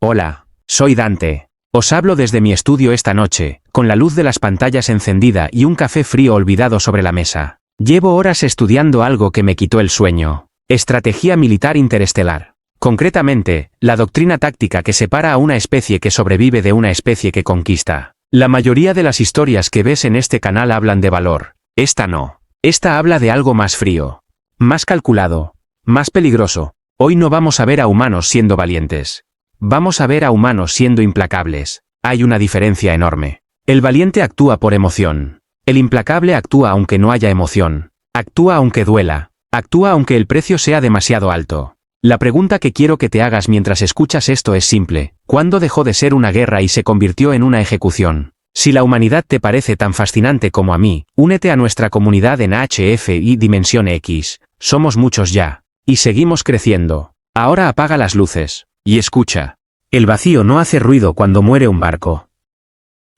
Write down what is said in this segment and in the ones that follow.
Hola, soy Dante. Os hablo desde mi estudio esta noche, con la luz de las pantallas encendida y un café frío olvidado sobre la mesa. Llevo horas estudiando algo que me quitó el sueño. Estrategia militar interestelar. Concretamente, la doctrina táctica que separa a una especie que sobrevive de una especie que conquista. La mayoría de las historias que ves en este canal hablan de valor. Esta no. Esta habla de algo más frío. Más calculado. Más peligroso. Hoy no vamos a ver a humanos siendo valientes. Vamos a ver a humanos siendo implacables. Hay una diferencia enorme. El valiente actúa por emoción. El implacable actúa aunque no haya emoción. Actúa aunque duela. Actúa aunque el precio sea demasiado alto. La pregunta que quiero que te hagas mientras escuchas esto es simple. ¿Cuándo dejó de ser una guerra y se convirtió en una ejecución? Si la humanidad te parece tan fascinante como a mí, únete a nuestra comunidad en HFI Dimensión X. Somos muchos ya. Y seguimos creciendo. Ahora apaga las luces. Y escucha. El vacío no hace ruido cuando muere un barco.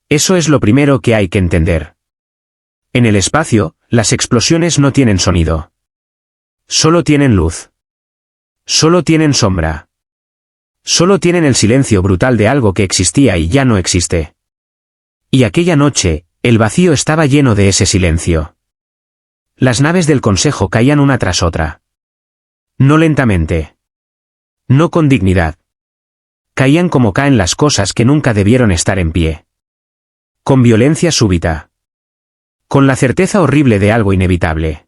Eso es lo primero que hay que entender. En el espacio, las explosiones no tienen sonido. Solo tienen luz. Solo tienen sombra. Solo tienen el silencio brutal de algo que existía y ya no existe. Y aquella noche, el vacío estaba lleno de ese silencio. Las naves del Consejo caían una tras otra. No lentamente. No con dignidad. Caían como caen las cosas que nunca debieron estar en pie. Con violencia súbita. Con la certeza horrible de algo inevitable.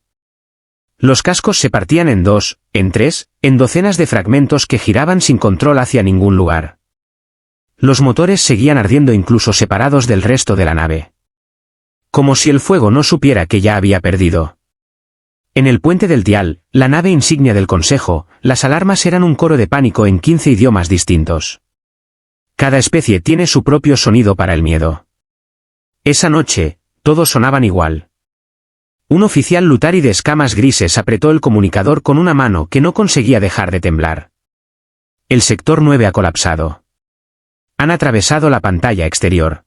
Los cascos se partían en dos, en tres, en docenas de fragmentos que giraban sin control hacia ningún lugar. Los motores seguían ardiendo incluso separados del resto de la nave. Como si el fuego no supiera que ya había perdido. En el puente del dial, la nave insignia del Consejo, las alarmas eran un coro de pánico en 15 idiomas distintos. Cada especie tiene su propio sonido para el miedo. Esa noche, todos sonaban igual. Un oficial lutari de escamas grises apretó el comunicador con una mano que no conseguía dejar de temblar. El sector 9 ha colapsado. Han atravesado la pantalla exterior.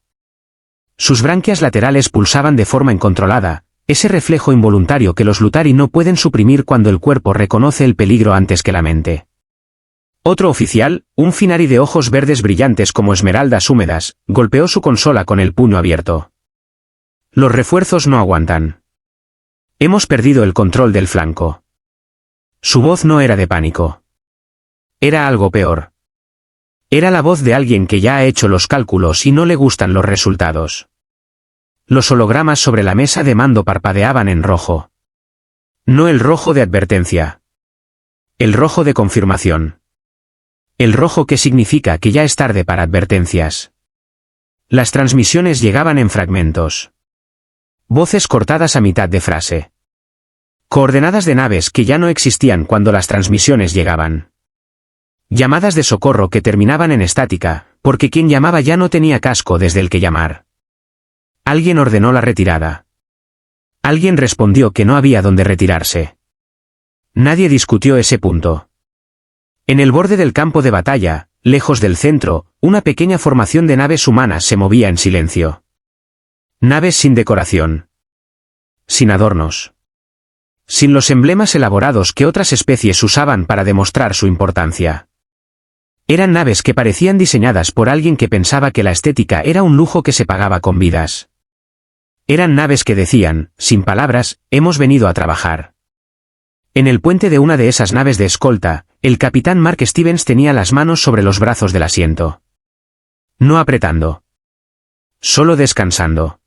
Sus branquias laterales pulsaban de forma incontrolada, ese reflejo involuntario que los lutari no pueden suprimir cuando el cuerpo reconoce el peligro antes que la mente. Otro oficial, un finari de ojos verdes brillantes como esmeraldas húmedas, golpeó su consola con el puño abierto. Los refuerzos no aguantan. Hemos perdido el control del flanco. Su voz no era de pánico. Era algo peor. Era la voz de alguien que ya ha hecho los cálculos y no le gustan los resultados. Los hologramas sobre la mesa de mando parpadeaban en rojo. No el rojo de advertencia. El rojo de confirmación. El rojo que significa que ya es tarde para advertencias. Las transmisiones llegaban en fragmentos. Voces cortadas a mitad de frase. Coordenadas de naves que ya no existían cuando las transmisiones llegaban. Llamadas de socorro que terminaban en estática, porque quien llamaba ya no tenía casco desde el que llamar. Alguien ordenó la retirada. Alguien respondió que no había dónde retirarse. Nadie discutió ese punto. En el borde del campo de batalla, lejos del centro, una pequeña formación de naves humanas se movía en silencio. Naves sin decoración. Sin adornos. Sin los emblemas elaborados que otras especies usaban para demostrar su importancia. Eran naves que parecían diseñadas por alguien que pensaba que la estética era un lujo que se pagaba con vidas. Eran naves que decían, sin palabras, hemos venido a trabajar. En el puente de una de esas naves de escolta, el capitán Mark Stevens tenía las manos sobre los brazos del asiento. No apretando. Solo descansando.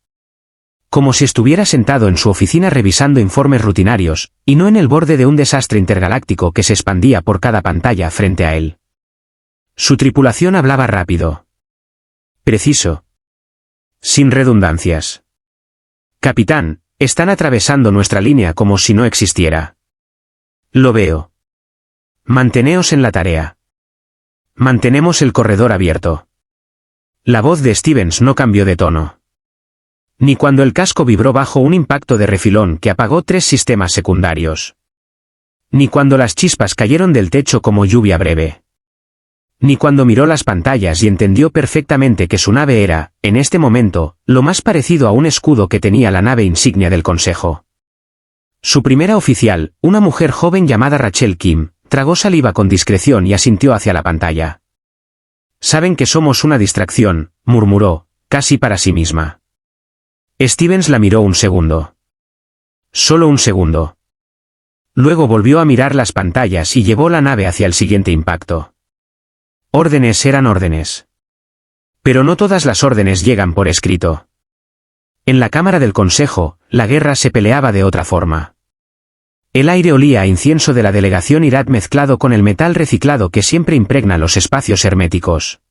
Como si estuviera sentado en su oficina revisando informes rutinarios, y no en el borde de un desastre intergaláctico que se expandía por cada pantalla frente a él. Su tripulación hablaba rápido. Preciso. Sin redundancias. Capitán, están atravesando nuestra línea como si no existiera. Lo veo. Manteneos en la tarea. Mantenemos el corredor abierto. La voz de Stevens no cambió de tono. Ni cuando el casco vibró bajo un impacto de refilón que apagó 3 sistemas secundarios. Ni cuando las chispas cayeron del techo como lluvia breve. Ni cuando miró las pantallas y entendió perfectamente que su nave era, en este momento, lo más parecido a un escudo que tenía la nave insignia del Consejo. Su primera oficial, una mujer joven llamada Rachel Kim, tragó saliva con discreción y asintió hacia la pantalla. Saben que somos una distracción, murmuró, casi para sí misma. Stevens la miró un segundo. Solo un segundo. Luego volvió a mirar las pantallas y llevó la nave hacia el siguiente impacto. Órdenes eran órdenes. Pero no todas las órdenes llegan por escrito. En la Cámara del Consejo, la guerra se peleaba de otra forma. El aire olía a incienso de la delegación Irad mezclado con el metal reciclado que siempre impregna los espacios herméticos.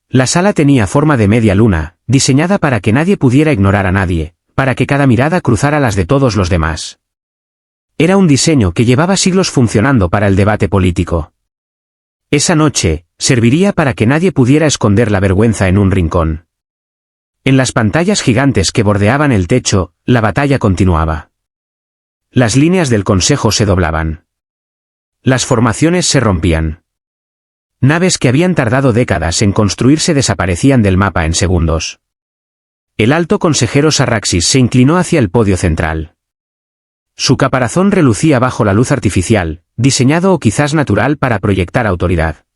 La sala tenía forma de media luna, diseñada para que nadie pudiera ignorar a nadie, para que cada mirada cruzara las de todos los demás. Era un diseño que llevaba siglos funcionando para el debate político. Esa noche, serviría para que nadie pudiera esconder la vergüenza en un rincón. En las pantallas gigantes que bordeaban el techo, la batalla continuaba. Las líneas del Consejo se doblaban. Las formaciones se rompían. Naves que habían tardado décadas en construirse desaparecían del mapa en segundos. El alto consejero Sarraxis se inclinó hacia el podio central. Su caparazón relucía bajo la luz artificial, diseñado o quizás natural para proyectar autoridad.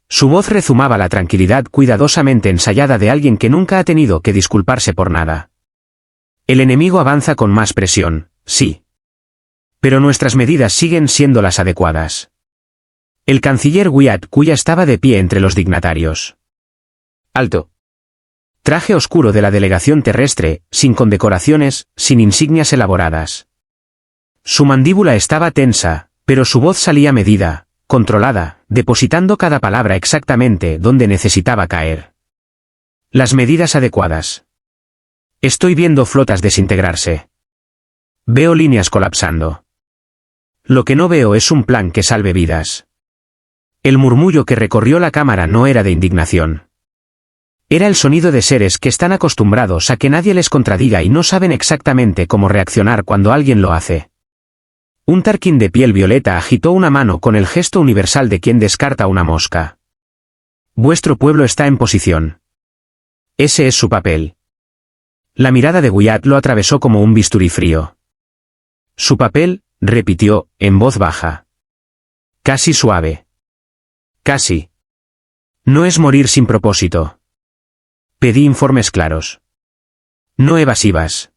Su voz rezumaba la tranquilidad cuidadosamente ensayada de alguien que nunca ha tenido que disculparse por nada. El enemigo avanza con más presión, sí. Pero nuestras medidas siguen siendo las adecuadas. El canciller Wyatt Kuya estaba de pie entre los dignatarios. Alto. Traje oscuro de la delegación terrestre, sin condecoraciones, sin insignias elaboradas. Su mandíbula estaba tensa, pero su voz salía medida, controlada, depositando cada palabra exactamente donde necesitaba caer. Las medidas adecuadas. Estoy viendo flotas desintegrarse. Veo líneas colapsando. Lo que no veo es un plan que salve vidas. El murmullo que recorrió la cámara no era de indignación. Era el sonido de seres que están acostumbrados a que nadie les contradiga y no saben exactamente cómo reaccionar cuando alguien lo hace. Un Tarkin de piel violeta agitó una mano con el gesto universal de quien descarta una mosca. Vuestro pueblo está en posición. Ese es su papel. La mirada de Wyatt lo atravesó como un bisturí frío. Su papel, repitió, en voz baja. Casi suave. Casi. No es morir sin propósito. Pedí informes claros. No evasivas.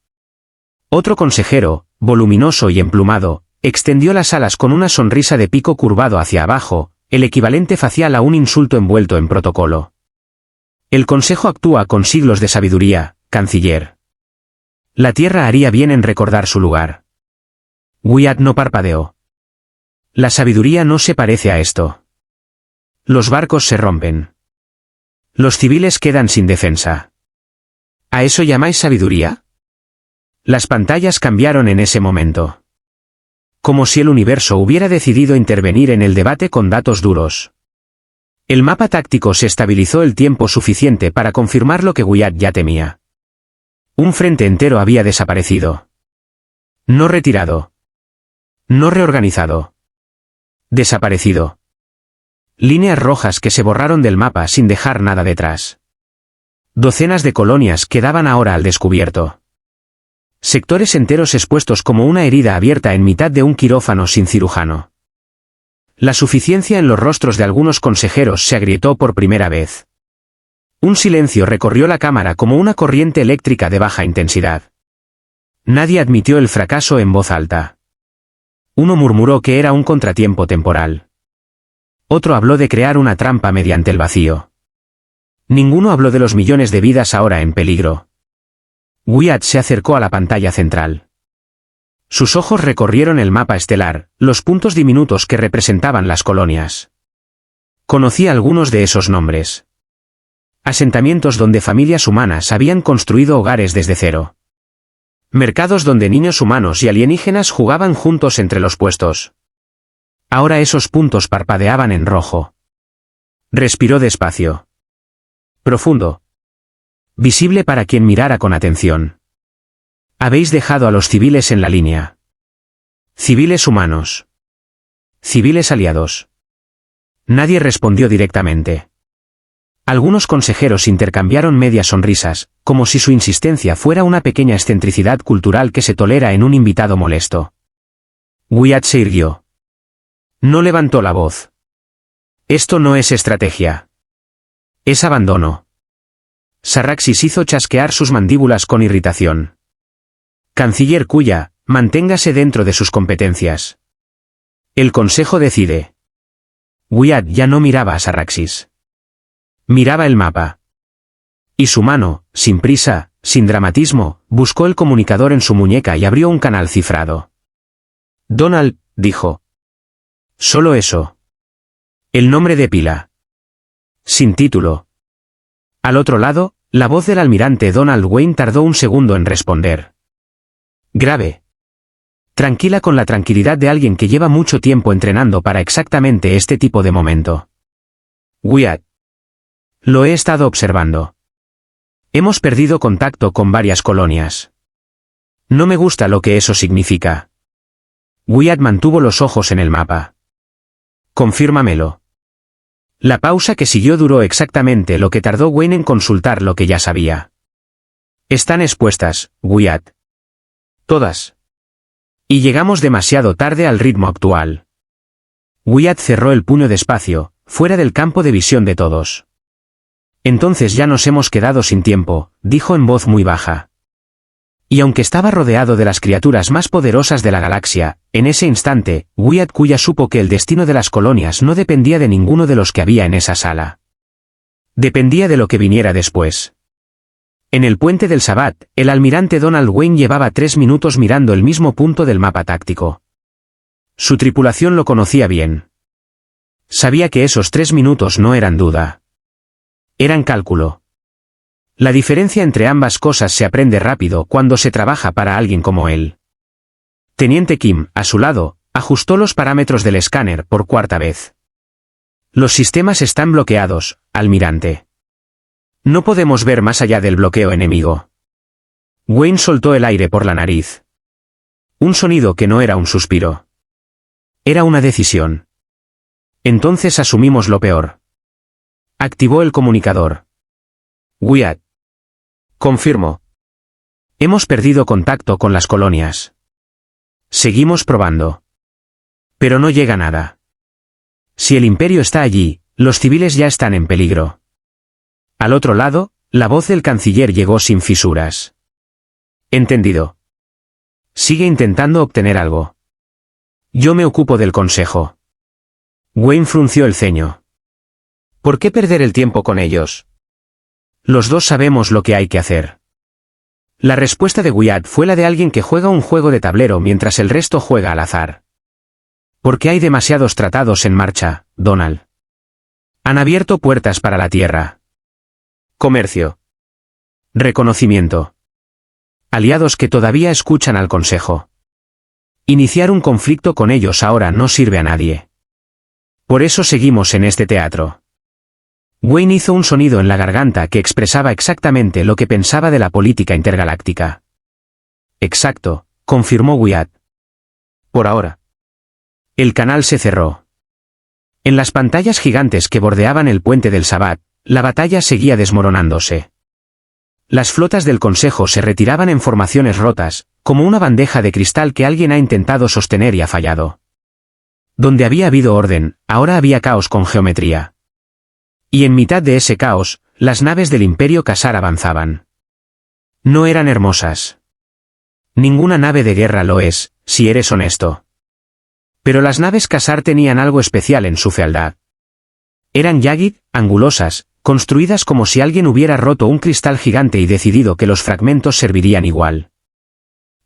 Otro consejero, voluminoso y emplumado, extendió las alas con una sonrisa de pico curvado hacia abajo, el equivalente facial a un insulto envuelto en protocolo. El Consejo actúa con siglos de sabiduría, canciller. La Tierra haría bien en recordar su lugar. Wyatt no parpadeó. La sabiduría no se parece a esto. Los barcos se rompen. Los civiles quedan sin defensa. ¿A eso llamáis sabiduría? Las pantallas cambiaron en ese momento. Como si el universo hubiera decidido intervenir en el debate con datos duros. El mapa táctico se estabilizó el tiempo suficiente para confirmar lo que Wyatt ya temía. Un frente entero había desaparecido. No retirado. No reorganizado. Desaparecido. Líneas rojas que se borraron del mapa sin dejar nada detrás. Docenas de colonias quedaban ahora al descubierto. Sectores enteros expuestos como una herida abierta en mitad de un quirófano sin cirujano. La suficiencia en los rostros de algunos consejeros se agrietó por primera vez. Un silencio recorrió la cámara como una corriente eléctrica de baja intensidad. Nadie admitió el fracaso en voz alta. Uno murmuró que era un contratiempo temporal. Otro habló de crear una trampa mediante el vacío. Ninguno habló de los millones de vidas ahora en peligro. Wyatt se acercó a la pantalla central. Sus ojos recorrieron el mapa estelar, los puntos diminutos que representaban las colonias. Conocía algunos de esos nombres. Asentamientos donde familias humanas habían construido hogares desde cero. Mercados donde niños humanos y alienígenas jugaban juntos entre los puestos. Ahora esos puntos parpadeaban en rojo. Respiró despacio. Profundo. Visible para quien mirara con atención. Habéis dejado a los civiles en la línea. Civiles humanos. Civiles aliados. Nadie respondió directamente. Algunos consejeros intercambiaron medias sonrisas, como si su insistencia fuera una pequeña excentricidad cultural que se tolera en un invitado molesto. Wyatt se irguió. No levantó la voz. Esto no es estrategia. Es abandono. Sarraxis hizo chasquear sus mandíbulas con irritación. Canciller Kuya, manténgase dentro de sus competencias. El consejo decide. Wyatt ya no miraba a Sarraxis. Miraba el mapa. Y su mano, sin prisa, sin dramatismo, buscó el comunicador en su muñeca y abrió un canal cifrado. Donald, dijo. Solo eso. El nombre de pila. Sin título. Al otro lado, la voz del almirante Donald Wayne tardó un segundo en responder. Grave. Tranquila, con la tranquilidad de alguien que lleva mucho tiempo entrenando para exactamente este tipo de momento. Wyatt. Lo he estado observando. Hemos perdido contacto con varias colonias. No me gusta lo que eso significa. Wyatt mantuvo los ojos en el mapa. Confírmamelo. La pausa que siguió duró exactamente lo que tardó Wayne en consultar lo que ya sabía. Están expuestas, Wyatt. Todas. Y llegamos demasiado tarde al ritmo actual. Wyatt cerró el puño despacio, fuera del campo de visión de todos. Entonces ya nos hemos quedado sin tiempo, dijo en voz muy baja. Y aunque estaba rodeado de las criaturas más poderosas de la galaxia, en ese instante, Wyatt Kuya supo que el destino de las colonias no dependía de ninguno de los que había en esa sala. Dependía de lo que viniera después. En el puente del Sabbat, el almirante Donald Wayne llevaba 3 minutos mirando el mismo punto del mapa táctico. Su tripulación lo conocía bien. Sabía que esos 3 minutos no eran duda. Eran cálculo. La diferencia entre ambas cosas se aprende rápido cuando se trabaja para alguien como él. Teniente Kim, a su lado, ajustó los parámetros del escáner por 4ª vez. Los sistemas están bloqueados, almirante. No podemos ver más allá del bloqueo enemigo. Wayne soltó el aire por la nariz. Un sonido que no era un suspiro. Era una decisión. Entonces asumimos lo peor. Activó el comunicador. Wyatt. Confirmo. Hemos perdido contacto con las colonias. Seguimos probando. Pero no llega nada. Si el imperio está allí, los civiles ya están en peligro. Al otro lado, la voz del canciller llegó sin fisuras. Entendido. Sigue intentando obtener algo. Yo me ocupo del consejo. Wayne frunció el ceño. ¿Por qué perder el tiempo con ellos? Los dos sabemos lo que hay que hacer. La respuesta de Wyatt fue la de alguien que juega un juego de tablero mientras el resto juega al azar. Porque hay demasiados tratados en marcha, Donald. Han abierto puertas para la Tierra. Comercio. Reconocimiento. Aliados que todavía escuchan al Consejo. Iniciar un conflicto con ellos ahora no sirve a nadie. Por eso seguimos en este teatro. Wayne hizo un sonido en la garganta que expresaba exactamente lo que pensaba de la política intergaláctica. Exacto, confirmó Wyatt. Por ahora. El canal se cerró. En las pantallas gigantes que bordeaban el puente del Sabbat, la batalla seguía desmoronándose. Las flotas del Consejo se retiraban en formaciones rotas, como una bandeja de cristal que alguien ha intentado sostener y ha fallado. Donde había habido orden, ahora había caos con geometría. Y en mitad de ese caos, las naves del Imperio Khazar avanzaban. No eran hermosas. Ninguna nave de guerra lo es, si eres honesto. Pero las naves Khazar tenían algo especial en su fealdad. Eran Yagid, angulosas, construidas como si alguien hubiera roto un cristal gigante y decidido que los fragmentos servirían igual.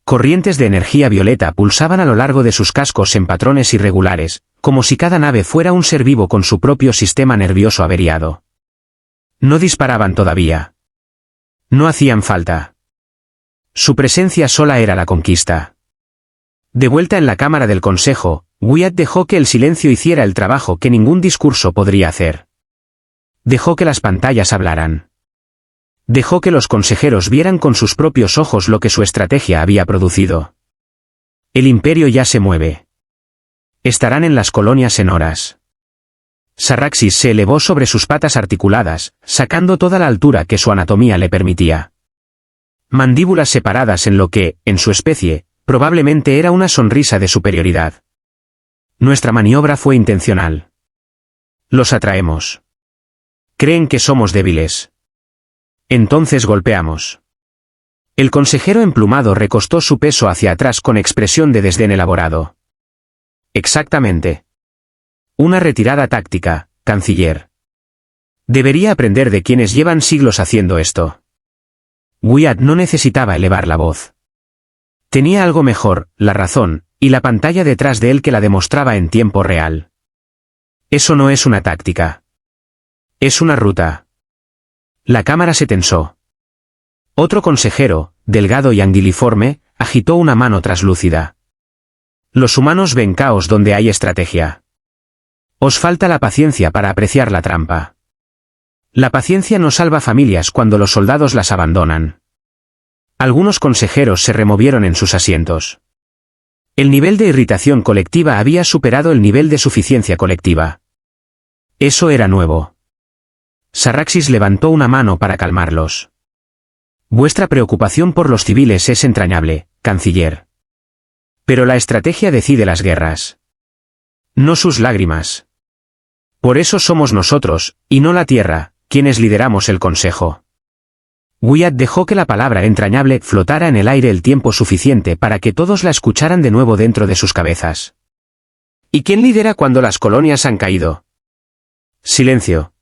Corrientes de energía violeta pulsaban a lo largo de sus cascos en patrones irregulares, como si cada nave fuera un ser vivo con su propio sistema nervioso averiado. No disparaban todavía. No hacían falta. Su presencia sola era la conquista. De vuelta en la cámara del Consejo, Wyatt dejó que el silencio hiciera el trabajo que ningún discurso podría hacer. Dejó que las pantallas hablaran. Dejó que los consejeros vieran con sus propios ojos lo que su estrategia había producido. El imperio ya se mueve. Estarán en las colonias en horas. Sarraxis se elevó sobre sus patas articuladas, sacando toda la altura que su anatomía le permitía. Mandíbulas separadas en lo que, en su especie, probablemente era una sonrisa de superioridad. Nuestra maniobra fue intencional. Los atraemos. Creen que somos débiles. Entonces golpeamos. El consejero emplumado recostó su peso hacia atrás con expresión de desdén elaborado. Exactamente. Una retirada táctica, canciller. Debería aprender de quienes llevan siglos haciendo esto. Wyatt no necesitaba elevar la voz. Tenía algo mejor, la razón, y la pantalla detrás de él que la demostraba en tiempo real. Eso no es una táctica. Es una ruta. La cámara se tensó. Otro consejero, delgado y anguiliforme, agitó una mano traslúcida. Los humanos ven caos donde hay estrategia. Os falta la paciencia para apreciar la trampa. La paciencia no salva familias cuando los soldados las abandonan. Algunos consejeros se removieron en sus asientos. El nivel de irritación colectiva había superado el nivel de suficiencia colectiva. Eso era nuevo. Sarraxis levantó una mano para calmarlos. Vuestra preocupación por los civiles es entrañable, canciller. Pero la estrategia decide las guerras. No sus lágrimas. Por eso somos nosotros, y no la tierra, quienes lideramos el consejo. Wyatt dejó que la palabra entrañable flotara en el aire el tiempo suficiente para que todos la escucharan de nuevo dentro de sus cabezas. ¿Y quién lidera cuando las colonias han caído? Silencio.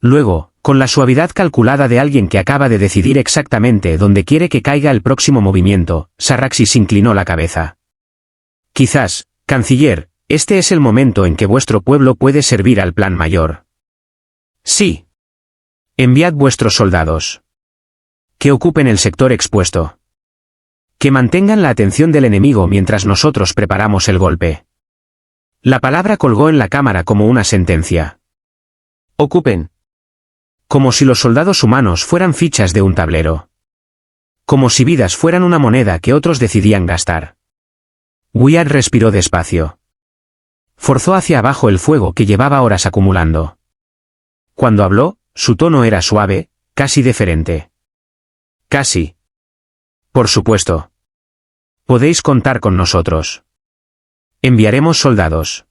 Luego, con la suavidad calculada de alguien que acaba de decidir exactamente dónde quiere que caiga el próximo movimiento, Sarraxis inclinó la cabeza. Quizás, canciller, este es el momento en que vuestro pueblo puede servir al plan mayor. Sí. Enviad vuestros soldados. Que ocupen el sector expuesto. Que mantengan la atención del enemigo mientras nosotros preparamos el golpe. La palabra colgó en la cámara como una sentencia. Ocupen. Como si los soldados humanos fueran fichas de un tablero. Como si vidas fueran una moneda que otros decidían gastar. Wyatt respiró despacio. Forzó hacia abajo el fuego que llevaba horas acumulando. Cuando habló, su tono era suave, casi deferente. Casi. Por supuesto. Podéis contar con nosotros. Enviaremos soldados.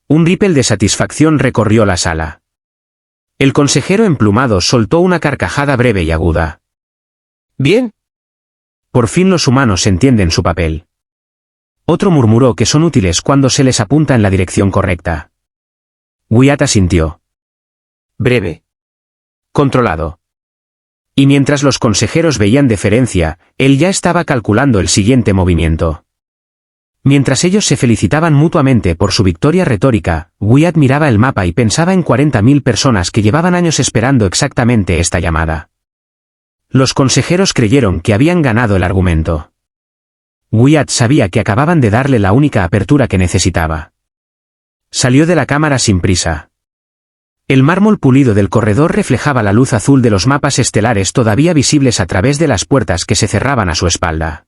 Un ripple de satisfacción recorrió la sala. El consejero emplumado soltó una carcajada breve y aguda. Bien. Por fin los humanos entienden su papel. Otro murmuró que son útiles cuando se les apunta en la dirección correcta. Wyatt asintió. Breve. Controlado. Y mientras los consejeros veían deferencia, él ya estaba calculando el siguiente movimiento. Mientras ellos se felicitaban mutuamente por su victoria retórica, Wyatt miraba el mapa y pensaba en 40.000 personas que llevaban años esperando exactamente esta llamada. Los consejeros creyeron que habían ganado el argumento. Wyatt sabía que acababan de darle la única apertura que necesitaba. Salió de la cámara sin prisa. El mármol pulido del corredor reflejaba la luz azul de los mapas estelares todavía visibles a través de las puertas que se cerraban a su espalda.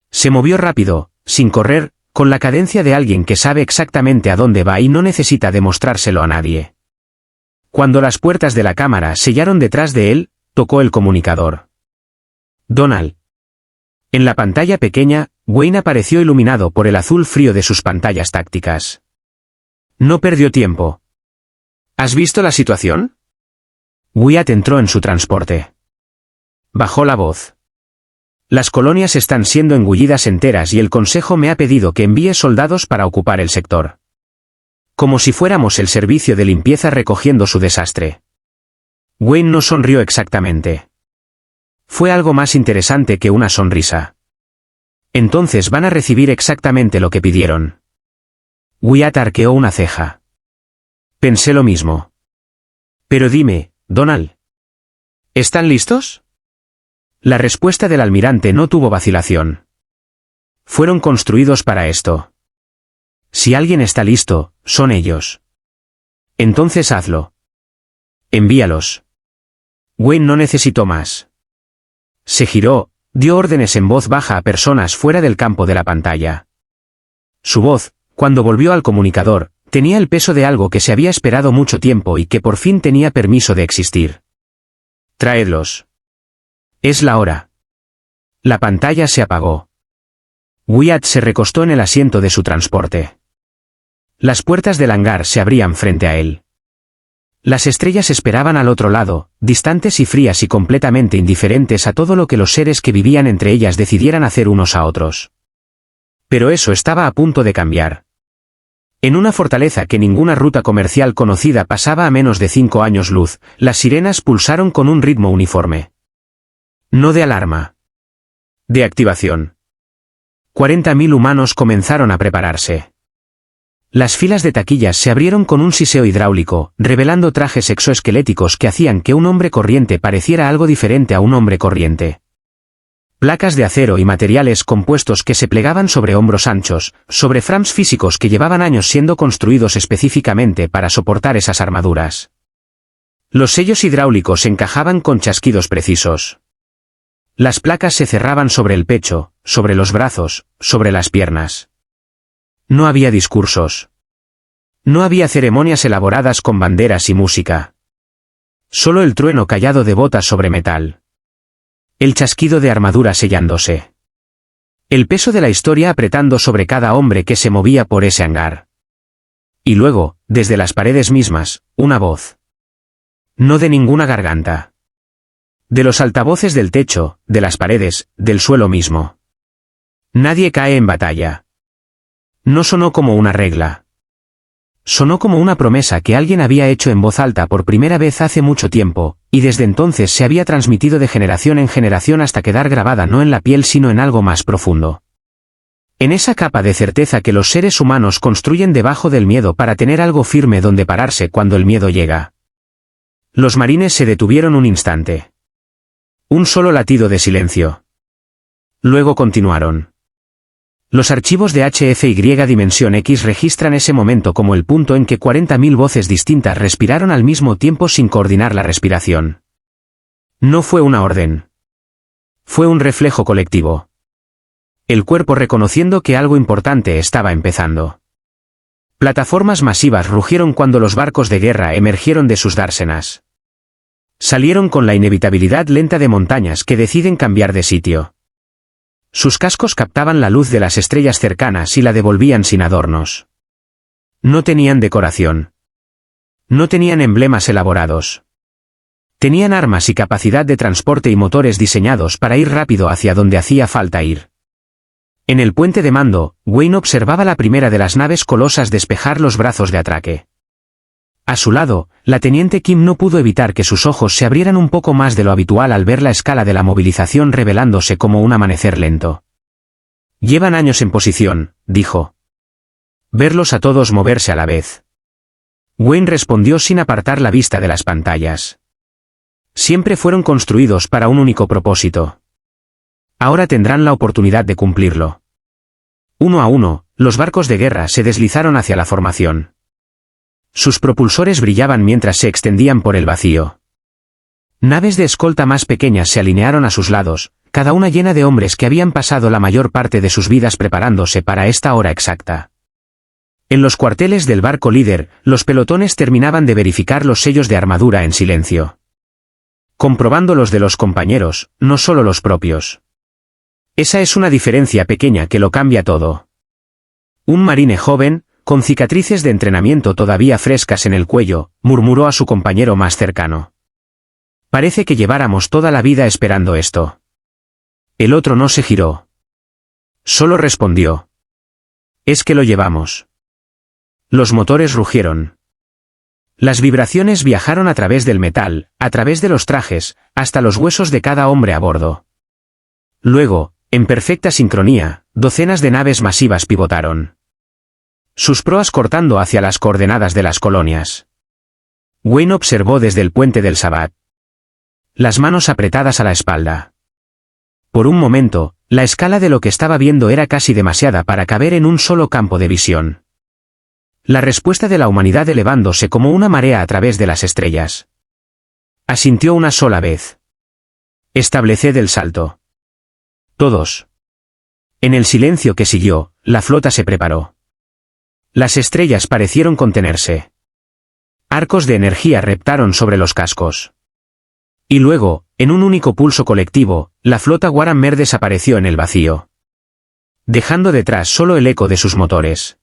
Se movió rápido, sin correr, con la cadencia de alguien que sabe exactamente a dónde va y no necesita demostrárselo a nadie. Cuando las puertas de la cámara sellaron detrás de él, tocó el comunicador. Donald. En la pantalla pequeña, Wayne apareció iluminado por el azul frío de sus pantallas tácticas. No perdió tiempo. ¿Has visto la situación? Wyatt entró en su transporte. Bajó la voz. Las colonias están siendo engullidas enteras y el Consejo me ha pedido que envíe soldados para ocupar el sector. Como si fuéramos el servicio de limpieza recogiendo su desastre. Wayne no sonrió exactamente. Fue algo más interesante que una sonrisa. Entonces van a recibir exactamente lo que pidieron. Wyatt arqueó una ceja. Pensé lo mismo. Pero dime, Donald. ¿Están listos? La respuesta del almirante no tuvo vacilación. Fueron construidos para esto. Si alguien está listo, son ellos. Entonces hazlo. Envíalos. Wayne no necesitó más. Se giró, dio órdenes en voz baja a personas fuera del campo de la pantalla. Su voz, cuando volvió al comunicador, tenía el peso de algo que se había esperado mucho tiempo y que por fin tenía permiso de existir. Traedlos. Es la hora. La pantalla se apagó. Wyatt se recostó en el asiento de su transporte. Las puertas del hangar se abrían frente a él. Las estrellas esperaban al otro lado, distantes y frías y completamente indiferentes a todo lo que los seres que vivían entre ellas decidieran hacer unos a otros. Pero eso estaba a punto de cambiar. En una fortaleza que ninguna ruta comercial conocida pasaba a menos de 5 años luz, las sirenas pulsaron con un ritmo uniforme. No de alarma. De activación. 40.000 humanos comenzaron a prepararse. Las filas de taquillas se abrieron con un siseo hidráulico, revelando trajes exoesqueléticos que hacían que un hombre corriente pareciera algo diferente a un hombre corriente. Placas de acero y materiales compuestos que se plegaban sobre hombros anchos, sobre frames físicos que llevaban años siendo construidos específicamente para soportar esas armaduras. Los sellos hidráulicos encajaban con chasquidos precisos. Las placas se cerraban sobre el pecho, sobre los brazos, sobre las piernas. No había discursos. No había ceremonias elaboradas con banderas y música. Solo el trueno callado de botas sobre metal. El chasquido de armadura sellándose. El peso de la historia apretando sobre cada hombre que se movía por ese hangar. Y luego, desde las paredes mismas, una voz. No de ninguna garganta. De los altavoces del techo, de las paredes, del suelo mismo. Nadie cae en batalla. No sonó como una regla. Sonó como una promesa que alguien había hecho en voz alta por primera vez hace mucho tiempo, y desde entonces se había transmitido de generación en generación hasta quedar grabada no en la piel sino en algo más profundo. En esa capa de certeza que los seres humanos construyen debajo del miedo para tener algo firme donde pararse cuando el miedo llega. Los marines se detuvieron un instante. Un solo latido de silencio. Luego continuaron. Los archivos de HFY Dimensión X registran ese momento como el punto en que 40.000 voces distintas respiraron al mismo tiempo sin coordinar la respiración. No fue una orden. Fue un reflejo colectivo. El cuerpo reconociendo que algo importante estaba empezando. Plataformas masivas rugieron cuando los barcos de guerra emergieron de sus dársenas. Salieron con la inevitabilidad lenta de montañas que deciden cambiar de sitio. Sus cascos captaban la luz de las estrellas cercanas y la devolvían sin adornos. No tenían decoración. No tenían emblemas elaborados. Tenían armas y capacidad de transporte y motores diseñados para ir rápido hacia donde hacía falta ir. En el puente de mando, Wayne observaba la primera de las naves colosas despejar los brazos de atraque. A su lado, la teniente Kim no pudo evitar que sus ojos se abrieran un poco más de lo habitual al ver la escala de la movilización revelándose como un amanecer lento. Llevan años en posición, dijo. Verlos a todos moverse a la vez. Wayne respondió sin apartar la vista de las pantallas. Siempre fueron construidos para un único propósito. Ahora tendrán la oportunidad de cumplirlo. Uno a uno, los barcos de guerra se deslizaron hacia la formación. Sus propulsores brillaban mientras se extendían por el vacío. Naves de escolta más pequeñas se alinearon a sus lados, cada una llena de hombres que habían pasado la mayor parte de sus vidas preparándose para esta hora exacta. En los cuarteles del barco líder, los pelotones terminaban de verificar los sellos de armadura en silencio. Comprobando los de los compañeros, no solo los propios. Esa es una diferencia pequeña que lo cambia todo. Un marine joven, con cicatrices de entrenamiento todavía frescas en el cuello, murmuró a su compañero más cercano. Parece que lleváramos toda la vida esperando esto. El otro no se giró. Solo respondió. Es que lo llevamos. Los motores rugieron. Las vibraciones viajaron a través del metal, a través de los trajes, hasta los huesos de cada hombre a bordo. Luego, en perfecta sincronía, docenas de naves masivas pivotaron. Sus proas cortando hacia las coordenadas de las colonias. Wayne observó desde el puente del Sabbat. Las manos apretadas a la espalda. Por un momento, la escala de lo que estaba viendo era casi demasiada para caber en un solo campo de visión. La respuesta de la humanidad elevándose como una marea a través de las estrellas. Asintió una sola vez. Estableced el salto. Todos. En el silencio que siguió, la flota se preparó. Las estrellas parecieron contenerse. Arcos de energía reptaron sobre los cascos. Y luego, en un único pulso colectivo, la flota Warhammer desapareció en el vacío. Dejando detrás solo el eco de sus motores.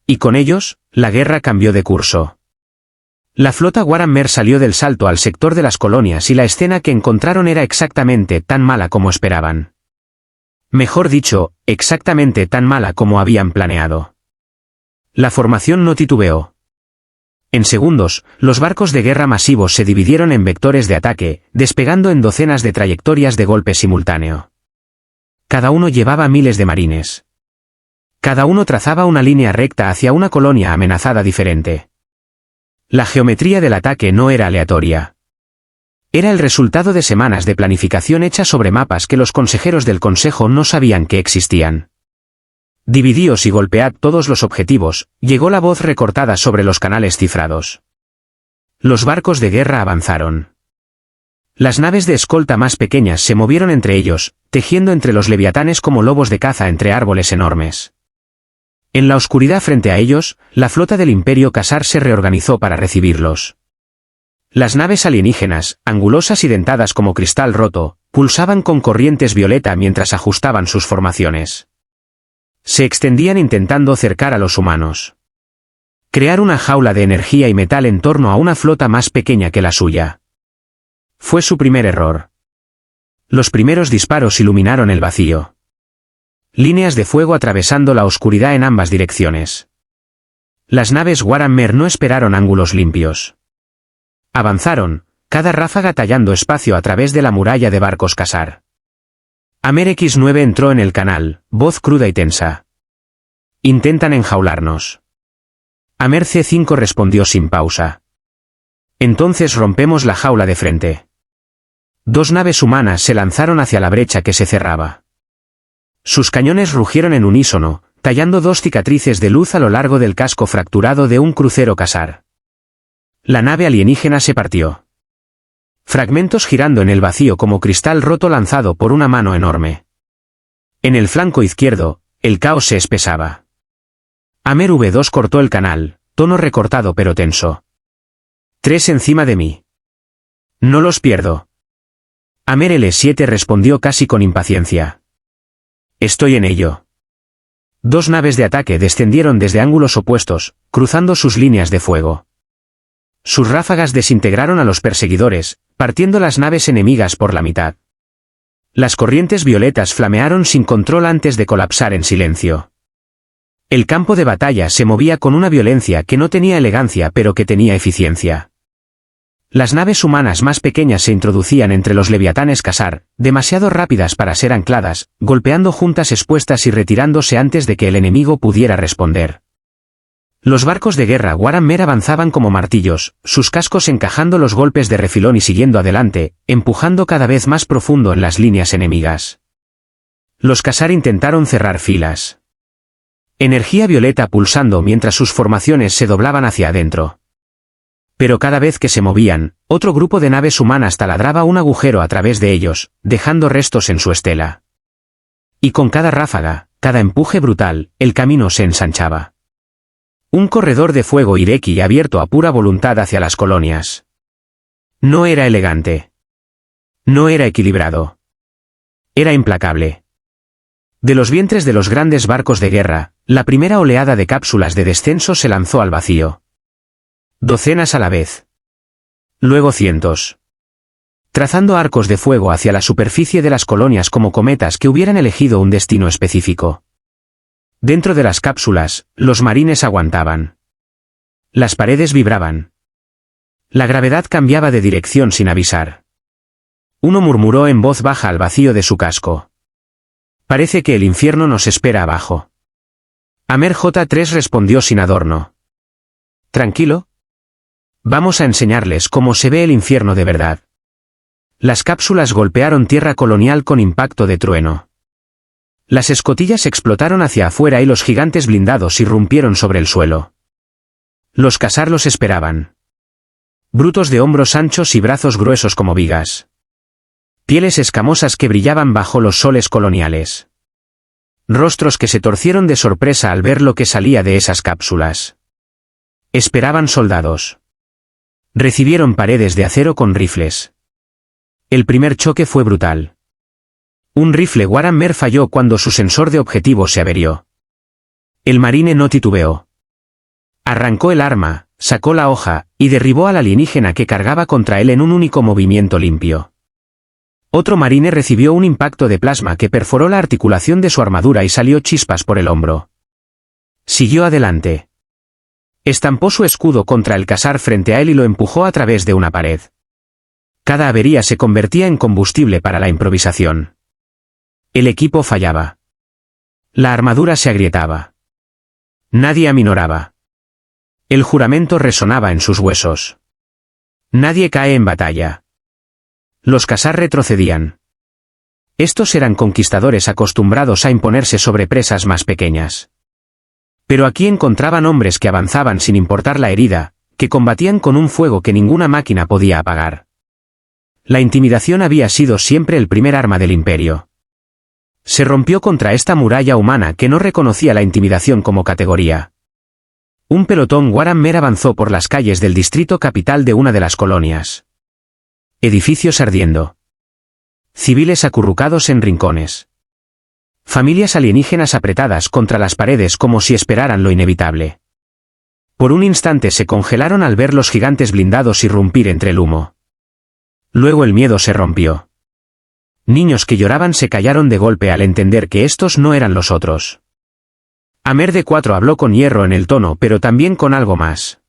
Y con ellos, la guerra cambió de curso. La flota Warhammer salió del salto al sector de las colonias y la escena que encontraron era exactamente tan mala como esperaban. Mejor dicho, exactamente tan mala como habían planeado. La formación no titubeó. En segundos, los barcos de guerra masivos se dividieron en vectores de ataque, despegando en docenas de trayectorias de golpe simultáneo. Cada uno llevaba miles de marines. Cada uno trazaba una línea recta hacia una colonia amenazada diferente. La geometría del ataque no era aleatoria. Era el resultado de semanas de planificación hecha sobre mapas que los consejeros del Consejo no sabían que existían. Dividíos y golpead todos los objetivos, llegó la voz recortada sobre los canales cifrados. Los barcos de guerra avanzaron. Las naves de escolta más pequeñas se movieron entre ellos, tejiendo entre los leviatanes como lobos de caza entre árboles enormes. En la oscuridad frente a ellos, la flota del Imperio Khazar se reorganizó para recibirlos. Las naves alienígenas, angulosas y dentadas como cristal roto, pulsaban con corrientes violeta mientras ajustaban sus formaciones. Se extendían intentando cercar a los humanos. Crear una jaula de energía y metal en torno a una flota más pequeña que la suya. Fue su primer error. Los primeros disparos iluminaron el vacío. Líneas de fuego atravesando la oscuridad en ambas direcciones. Las naves Warhammer no esperaron ángulos limpios. Avanzaron, cada ráfaga tallando espacio a través de la muralla de barcos Khazar. Amer X9 entró en el canal, voz cruda y tensa. Intentan enjaularnos. Amer C5 respondió sin pausa. Entonces rompemos la jaula de frente. Dos naves humanas se lanzaron hacia la brecha que se cerraba. Sus cañones rugieron en unísono, tallando dos cicatrices de luz a lo largo del casco fracturado de un crucero Khazar. La nave alienígena se partió. Fragmentos girando en el vacío como cristal roto lanzado por una mano enorme. En el flanco izquierdo, el caos se espesaba. Amer V2 cortó el canal, tono recortado pero tenso. 3 encima de mí. No los pierdo. Amer L7 respondió casi con impaciencia. Estoy en ello. Dos naves de ataque descendieron desde ángulos opuestos, cruzando sus líneas de fuego. Sus ráfagas desintegraron a los perseguidores, partiendo las naves enemigas por la mitad. Las corrientes violetas flamearon sin control antes de colapsar en silencio. El campo de batalla se movía con una violencia que no tenía elegancia pero que tenía eficiencia. Las naves humanas más pequeñas se introducían entre los leviatanes Khazar, demasiado rápidas para ser ancladas, golpeando juntas expuestas y retirándose antes de que el enemigo pudiera responder. Los barcos de guerra Warhammer avanzaban como martillos, sus cascos encajando los golpes de refilón y siguiendo adelante, empujando cada vez más profundo en las líneas enemigas. Los Khazar intentaron cerrar filas. Energía violeta pulsando mientras sus formaciones se doblaban hacia adentro. Pero cada vez que se movían, otro grupo de naves humanas taladraba un agujero a través de ellos, dejando restos en su estela. Y con cada ráfaga, cada empuje brutal, el camino se ensanchaba. Un corredor de fuego Ireki abierto a pura voluntad hacia las colonias. No era elegante. No era equilibrado. Era implacable. De los vientres de los grandes barcos de guerra, la primera oleada de cápsulas de descenso se lanzó al vacío. Docenas a la vez. Luego cientos. Trazando arcos de fuego hacia la superficie de las colonias como cometas que hubieran elegido un destino específico. Dentro de las cápsulas, los marines aguantaban. Las paredes vibraban. La gravedad cambiaba de dirección sin avisar. Uno murmuró en voz baja al vacío de su casco. Parece que el infierno nos espera abajo. Amer J3 respondió sin adorno. Tranquilo. Vamos a enseñarles cómo se ve el infierno de verdad. Las cápsulas golpearon tierra colonial con impacto de trueno. Las escotillas explotaron hacia afuera y los gigantes blindados irrumpieron sobre el suelo. Los Khazar los esperaban. Brutos de hombros anchos y brazos gruesos como vigas. Pieles escamosas que brillaban bajo los soles coloniales. Rostros que se torcieron de sorpresa al ver lo que salía de esas cápsulas. Esperaban soldados. Recibieron paredes de acero con rifles. El primer choque fue brutal. Un rifle Warhammer falló cuando su sensor de objetivo se averió. El marine no titubeó. Arrancó el arma, Sacó la hoja, y derribó al alienígena que cargaba contra él en un único movimiento limpio. Otro marine recibió un impacto de plasma que perforó la articulación de su armadura y salió chispas por el hombro. Siguió adelante. Estampó su escudo contra el Ka-Zar frente a él y lo empujó a través de una pared. Cada avería se convertía en combustible para la improvisación. El equipo fallaba. La armadura se agrietaba. Nadie aminoraba. El juramento resonaba en sus huesos. Nadie cae en batalla. Los Ka-Zar retrocedían. Estos eran conquistadores acostumbrados a imponerse sobre presas más pequeñas. Pero aquí encontraban hombres que avanzaban sin importar la herida, que combatían con un fuego que ninguna máquina podía apagar. La intimidación había sido siempre el primer arma del imperio. Se rompió contra esta muralla humana que no reconocía la intimidación como categoría. Un pelotón Warhammer avanzó por las calles del distrito capital de una de las colonias. Edificios ardiendo. Civiles acurrucados en rincones. Familias alienígenas apretadas contra las paredes como si esperaran lo inevitable. Por un instante se congelaron al ver los gigantes blindados irrumpir entre el humo. Luego el miedo se rompió. Niños que lloraban se callaron de golpe al entender que estos no eran los otros. Amer de 4 habló con hierro en el tono, pero también con algo más.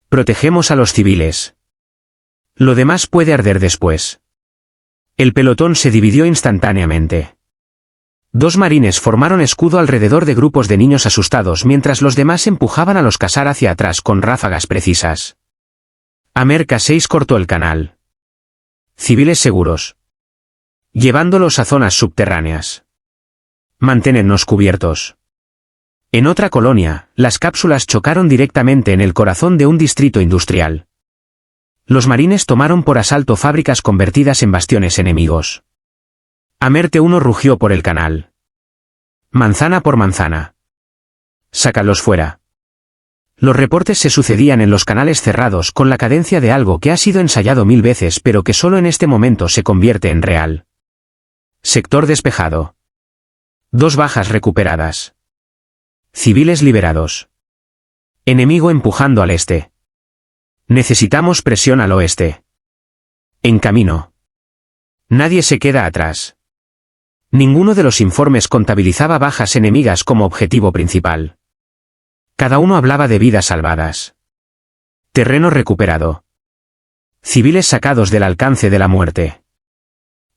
Protegemos a los civiles. Lo demás puede arder después. El pelotón se dividió instantáneamente. 2 marines formaron escudo alrededor de grupos de niños asustados mientras los demás empujaban a los Ka-Zar hacia atrás con ráfagas precisas. Amer K6 cortó el canal. Civiles seguros. Llevándolos a zonas subterráneas. Manténnos cubiertos. En otra colonia, las cápsulas chocaron directamente en el corazón de un distrito industrial. Los marines tomaron por asalto fábricas convertidas en bastiones enemigos. Amer T1 rugió por el canal. Manzana por manzana. Sácalos fuera. Los reportes se sucedían en los canales cerrados con la cadencia de algo que ha sido ensayado 1000 veces pero que solo en este momento se convierte en real. Sector despejado. 2 bajas recuperadas. Civiles liberados. Enemigo empujando al este. Necesitamos presión al oeste. En camino. Nadie se queda atrás. Ninguno de los informes contabilizaba bajas enemigas como objetivo principal. Cada uno hablaba de vidas salvadas. Terreno recuperado. Civiles sacados del alcance de la muerte.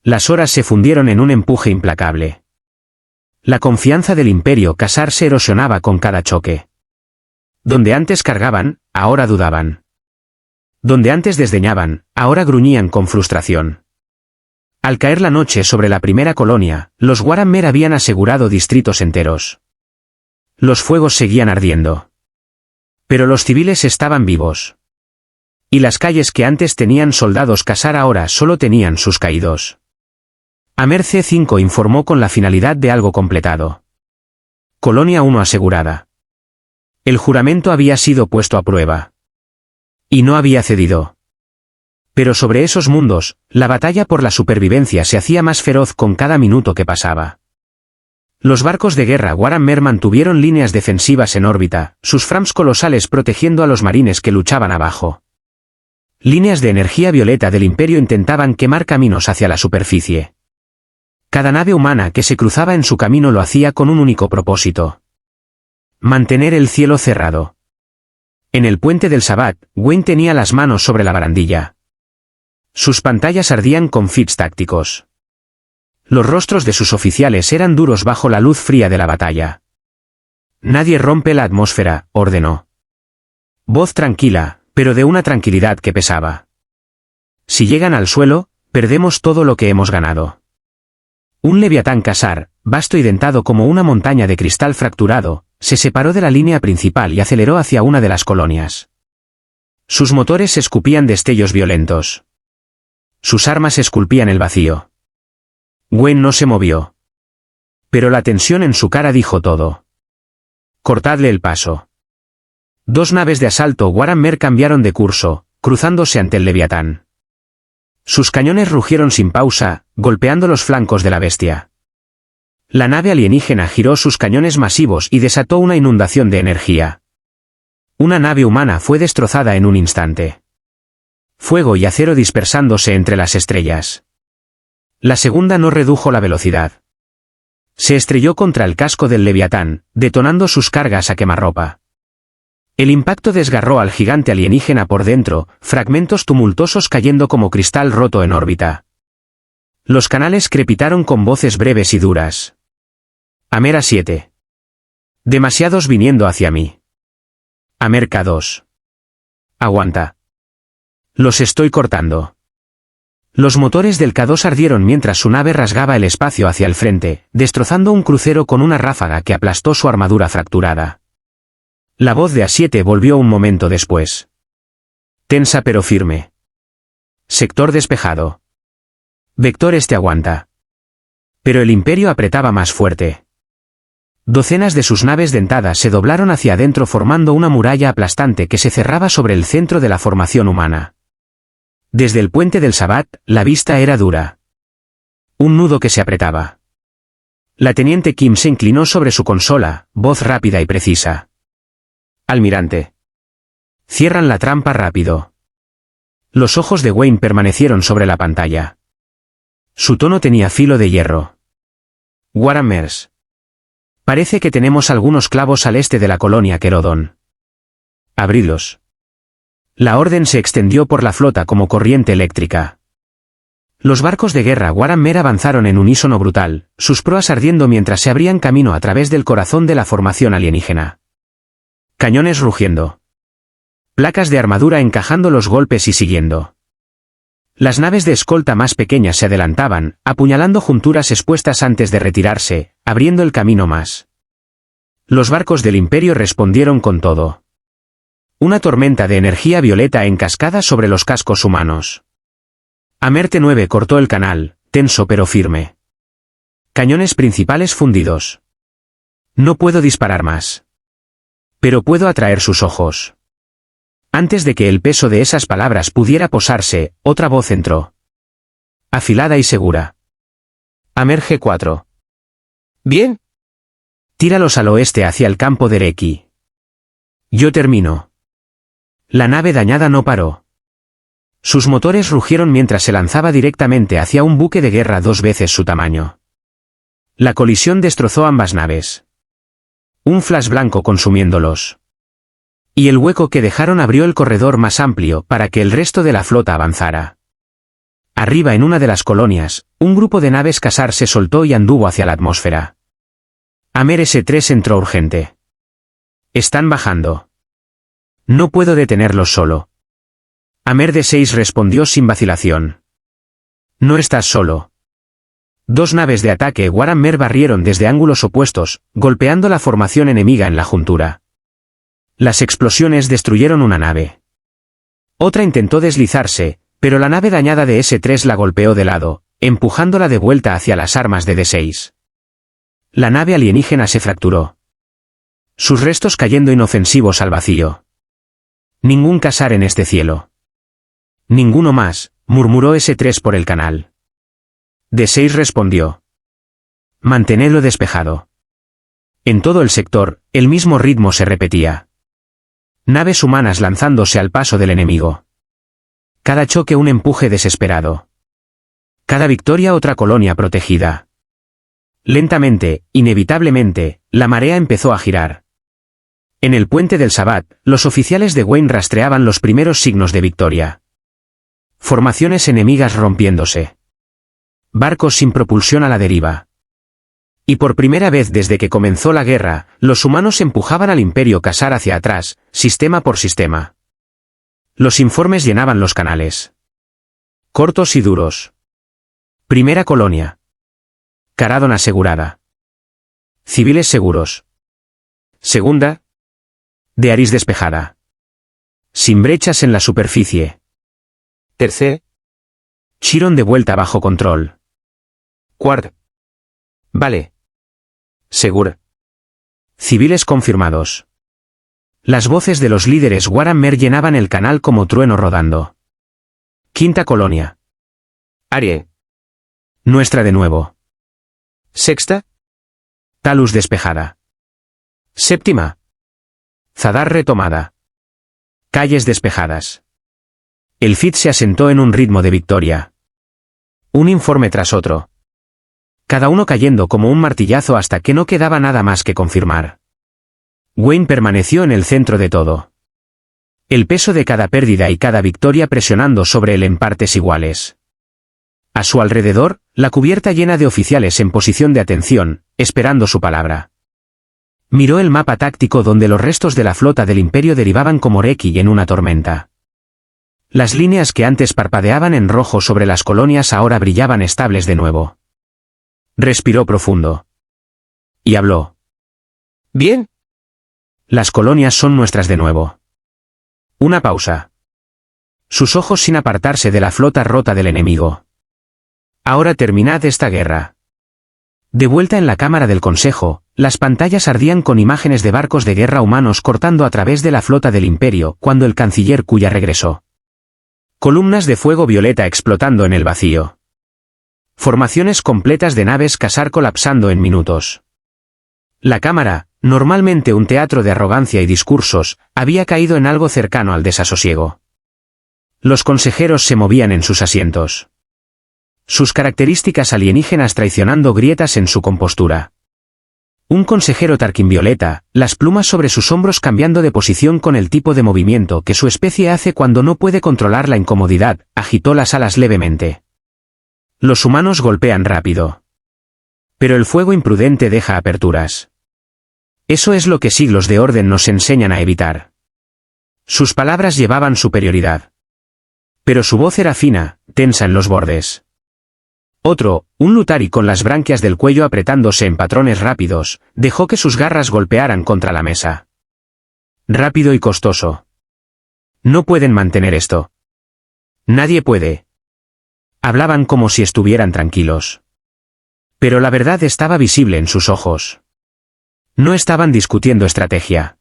Las horas se fundieron en un empuje implacable. La confianza del imperio Ka-Zar se erosionaba con cada choque. Donde antes cargaban, ahora dudaban. Donde antes desdeñaban, ahora gruñían con frustración. Al caer la noche sobre la primera colonia, los Warhammer habían asegurado distritos enteros. Los fuegos seguían ardiendo. Pero los civiles estaban vivos. Y las calles que antes tenían soldados Ka-Zar ahora solo tenían sus caídos. Amer C5 informó con la finalidad de algo completado. Colonia 1 asegurada. El juramento había sido puesto a prueba. Y no había cedido. Pero sobre esos mundos, la batalla por la supervivencia se hacía más feroz con cada minuto que pasaba. Los barcos de guerra Warhammer mantuvieron líneas defensivas en órbita, sus frams colosales protegiendo a los marines que luchaban abajo. Líneas de energía violeta del Imperio intentaban quemar caminos hacia la superficie. Cada nave humana que se cruzaba en su camino lo hacía con un único propósito. Mantener el cielo cerrado. En el puente del Sabbat, Wayne tenía las manos sobre la barandilla. Sus pantallas ardían con feeds tácticos. Los rostros de sus oficiales eran duros bajo la luz fría de la batalla. Nadie rompe la atmósfera, ordenó. Voz tranquila, pero de una tranquilidad que pesaba. Si llegan al suelo, perdemos todo lo que hemos ganado. Un leviatán Ka-Zar, vasto y dentado como una montaña de cristal fracturado, se separó de la línea principal y aceleró hacia una de las colonias. Sus motores escupían destellos violentos. Sus armas esculpían el vacío. Wayne no se movió. Pero la tensión en su cara dijo todo. Cortadle el paso. 2 naves de asalto Warhammer cambiaron de curso, cruzándose ante el leviatán. Sus cañones rugieron sin pausa, golpeando los flancos de la bestia. La nave alienígena giró sus cañones masivos y desató una inundación de energía. Una nave humana fue destrozada en un instante. Fuego y acero dispersándose entre las estrellas. La segunda no redujo la velocidad. Se estrelló contra el casco del Leviatán, detonando sus cargas a quemarropa. El impacto desgarró al gigante alienígena por dentro, fragmentos tumultuosos cayendo como cristal roto en órbita. Los canales crepitaron con voces breves y duras. Amer A7. Demasiados viniendo hacia mí. Amer K2. Aguanta. Los estoy cortando. Los motores del K2 ardieron mientras su nave rasgaba el espacio hacia el frente, destrozando un crucero con una ráfaga que aplastó su armadura fracturada. La voz de A7 volvió un momento después. Tensa pero firme. Sector despejado. Vector este aguanta. Pero el Imperio apretaba más fuerte. Docenas de sus naves dentadas se doblaron hacia adentro formando una muralla aplastante que se cerraba sobre el centro de la formación humana. Desde el puente del Sabbat, la vista era dura. Un nudo que se apretaba. La teniente Kim se inclinó sobre su consola, voz rápida y precisa. Almirante. Cierran la trampa rápido. Los ojos de Wayne permanecieron sobre la pantalla. Su tono tenía filo de hierro. Waramers. Parece que tenemos algunos clavos al este de la colonia Querodon. Abridlos. La orden se extendió por la flota como corriente eléctrica. Los barcos de guerra Warammer avanzaron en unísono brutal, sus proas ardiendo mientras se abrían camino a través del corazón de la formación alienígena. Cañones rugiendo. Placas de armadura encajando los golpes y siguiendo. Las naves de escolta más pequeñas se adelantaban, apuñalando junturas expuestas antes de retirarse, abriendo el camino más. Los barcos del Imperio respondieron con todo. Una tormenta de energía violeta en cascada sobre los cascos humanos. Amer T9 cortó el canal, tenso pero firme. Cañones principales fundidos. No puedo disparar más. Pero puedo atraer sus ojos. Antes de que el peso de esas palabras pudiera posarse, otra voz entró. Afilada y segura. Amer G4. Bien. Tíralos al oeste hacia el campo de Reki. Yo termino. La nave dañada no paró. Sus motores rugieron mientras se lanzaba directamente hacia un buque de guerra 2 veces su tamaño. La colisión destrozó ambas naves. Un flash blanco consumiéndolos. Y el hueco que dejaron abrió el corredor más amplio para que el resto de la flota avanzara. Arriba en una de las colonias, un grupo de naves Khazar se soltó y anduvo hacia la atmósfera. Amer S3 entró urgente. Están bajando. No puedo detenerlos solo. Amer D6 respondió sin vacilación. No estás solo. 2 naves de ataque Warammer barrieron desde ángulos opuestos, golpeando la formación enemiga en la juntura. Las explosiones destruyeron una nave. Otra intentó deslizarse, pero la nave dañada de S3 la golpeó de lado, empujándola de vuelta hacia las armas de D6. La nave alienígena se fracturó. Sus restos cayendo inofensivos al vacío. Ningún Khazar en este cielo. Ninguno más, murmuró S3 por el canal. D6 respondió. Mantenedlo despejado. En todo el sector, el mismo ritmo se repetía. Naves humanas lanzándose al paso del enemigo. Cada choque un empuje desesperado. Cada victoria otra colonia protegida. Lentamente, inevitablemente, la marea empezó a girar. En el puente del Sabbat, los oficiales de Wayne rastreaban los primeros signos de victoria. Formaciones enemigas rompiéndose. Barcos sin propulsión a la deriva. Y por primera vez desde que comenzó la guerra, los humanos empujaban al Imperio Khazar hacia atrás, sistema por sistema. Los informes llenaban los canales. Cortos y duros. Primera colonia. Caradon asegurada. Civiles seguros. Segunda. De Aris despejada. Sin brechas en la superficie. Tercer. Chiron de vuelta bajo control. Cuart. Vale. Segur. Civiles confirmados. Las voces de los líderes Warammer llenaban el canal como trueno rodando. Quinta colonia. Arie. Nuestra de nuevo. Sexta. Talus despejada. Séptima. Zadar retomada. Calles despejadas. El feed se asentó en un ritmo de victoria. Un informe tras otro. Cada uno cayendo como un martillazo hasta que no quedaba nada más que confirmar. Wayne permaneció en el centro de todo. El peso de cada pérdida y cada victoria presionando sobre él en partes iguales. A su alrededor, la cubierta llena de oficiales en posición de atención, esperando su palabra. Miró el mapa táctico donde los restos de la flota del Imperio derivaban como Reki en una tormenta. Las líneas que antes parpadeaban en rojo sobre las colonias ahora brillaban estables de nuevo. Respiró profundo. Y habló. Bien. Las colonias son nuestras de nuevo. Una pausa. Sus ojos sin apartarse de la flota rota del enemigo. Ahora terminad esta guerra. De vuelta en la cámara del Consejo, las pantallas ardían con imágenes de barcos de guerra humanos cortando a través de la flota del Imperio cuando el canciller Kuya regresó. Columnas de fuego violeta explotando en el vacío. Formaciones completas de naves Khazar colapsando en minutos. La cámara, normalmente un teatro de arrogancia y discursos, había caído en algo cercano al desasosiego. Los consejeros se movían en sus asientos. Sus características alienígenas traicionando grietas en su compostura. Un consejero Tarkin violeta, las plumas sobre sus hombros cambiando de posición con el tipo de movimiento que su especie hace cuando no puede controlar la incomodidad, agitó las alas levemente. Los humanos golpean rápido. Pero el fuego imprudente deja aperturas. Eso es lo que siglos de orden nos enseñan a evitar. Sus palabras llevaban superioridad. Pero su voz era fina, tensa en los bordes. Otro, un Lutari con las branquias del cuello apretándose en patrones rápidos, dejó que sus garras golpearan contra la mesa. Rápido y costoso. No pueden mantener esto. Nadie puede. Hablaban como si estuvieran tranquilos. Pero la verdad estaba visible en sus ojos. No estaban discutiendo estrategia.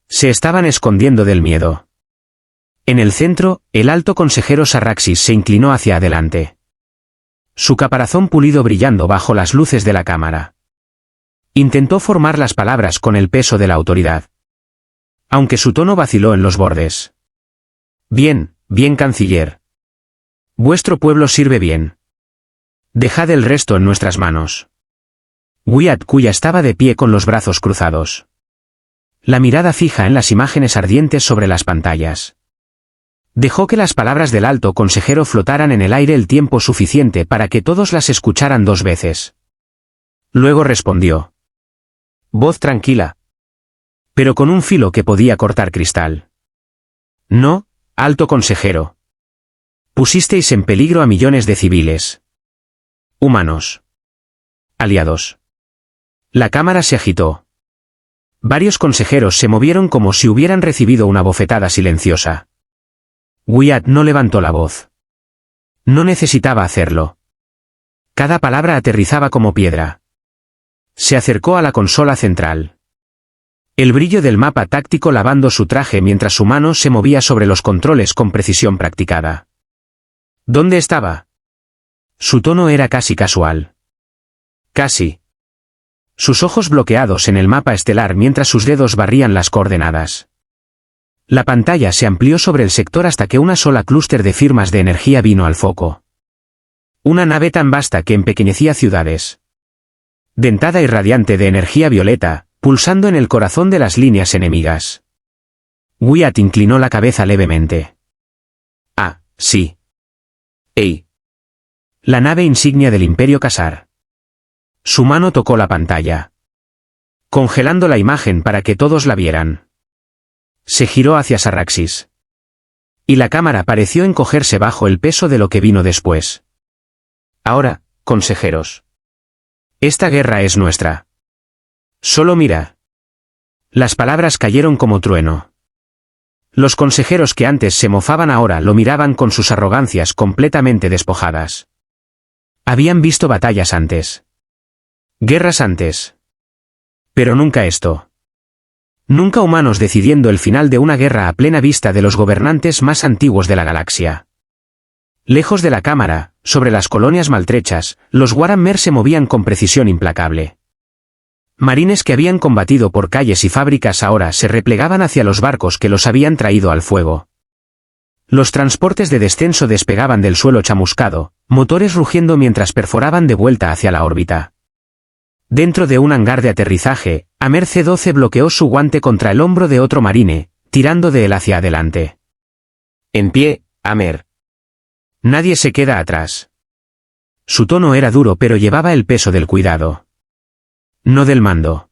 Se estaban escondiendo del miedo. En el centro, el alto consejero Sarraxis se inclinó hacia adelante. Su caparazón pulido brillando bajo las luces de la cámara. Intentó formar las palabras con el peso de la autoridad. Aunque su tono vaciló en los bordes. Bien, bien canciller. Vuestro pueblo sirve bien. Dejad el resto en nuestras manos. Wyatt Kuya estaba de pie con los brazos cruzados. La mirada fija en las imágenes ardientes sobre las pantallas. Dejó que las palabras del alto consejero flotaran en el aire el tiempo suficiente para que todos las escucharan 2 veces. Luego respondió. Voz tranquila. Pero con un filo que podía cortar cristal. No, alto consejero. Pusisteis en peligro a millones de civiles. Humanos. Aliados. La cámara se agitó. Varios consejeros se movieron como si hubieran recibido una bofetada silenciosa. Wyatt no levantó la voz. No necesitaba hacerlo. Cada palabra aterrizaba como piedra. Se acercó a la consola central. El brillo del mapa táctico lavando su traje mientras su mano se movía sobre los controles con precisión practicada. ¿Dónde estaba? Su tono era casi casual. Casi. Sus ojos bloqueados en el mapa estelar mientras sus dedos barrían las coordenadas. La pantalla se amplió sobre el sector hasta que una sola clúster de firmas de energía vino al foco. Una nave tan vasta que empequeñecía ciudades. Dentada y radiante de energía violeta, pulsando en el corazón de las líneas enemigas. Wyatt inclinó la cabeza levemente. Ah, sí. ¡Ey! La nave insignia del Imperio Khazar. Su mano tocó la pantalla. Congelando la imagen para que todos la vieran. Se giró hacia Sarraxis. Y la cámara pareció encogerse bajo el peso de lo que vino después. Ahora, consejeros. Esta guerra es nuestra. Solo mira. Las palabras cayeron como trueno. Los consejeros que antes se mofaban ahora lo miraban con sus arrogancias completamente despojadas. Habían visto batallas antes. Guerras antes. Pero nunca esto. Nunca humanos decidiendo el final de una guerra a plena vista de los gobernantes más antiguos de la galaxia. Lejos de la cámara, sobre las colonias maltrechas, los Waran Mer se movían con precisión implacable. Marines que habían combatido por calles y fábricas ahora se replegaban hacia los barcos que los habían traído al fuego. Los transportes de descenso despegaban del suelo chamuscado, motores rugiendo mientras perforaban de vuelta hacia la órbita. Dentro de un hangar de aterrizaje, Amer C-12 bloqueó su guante contra el hombro de otro marine, tirando de él hacia adelante. En pie, Amer. Nadie se queda atrás. Su tono era duro pero llevaba el peso del cuidado. No del mando.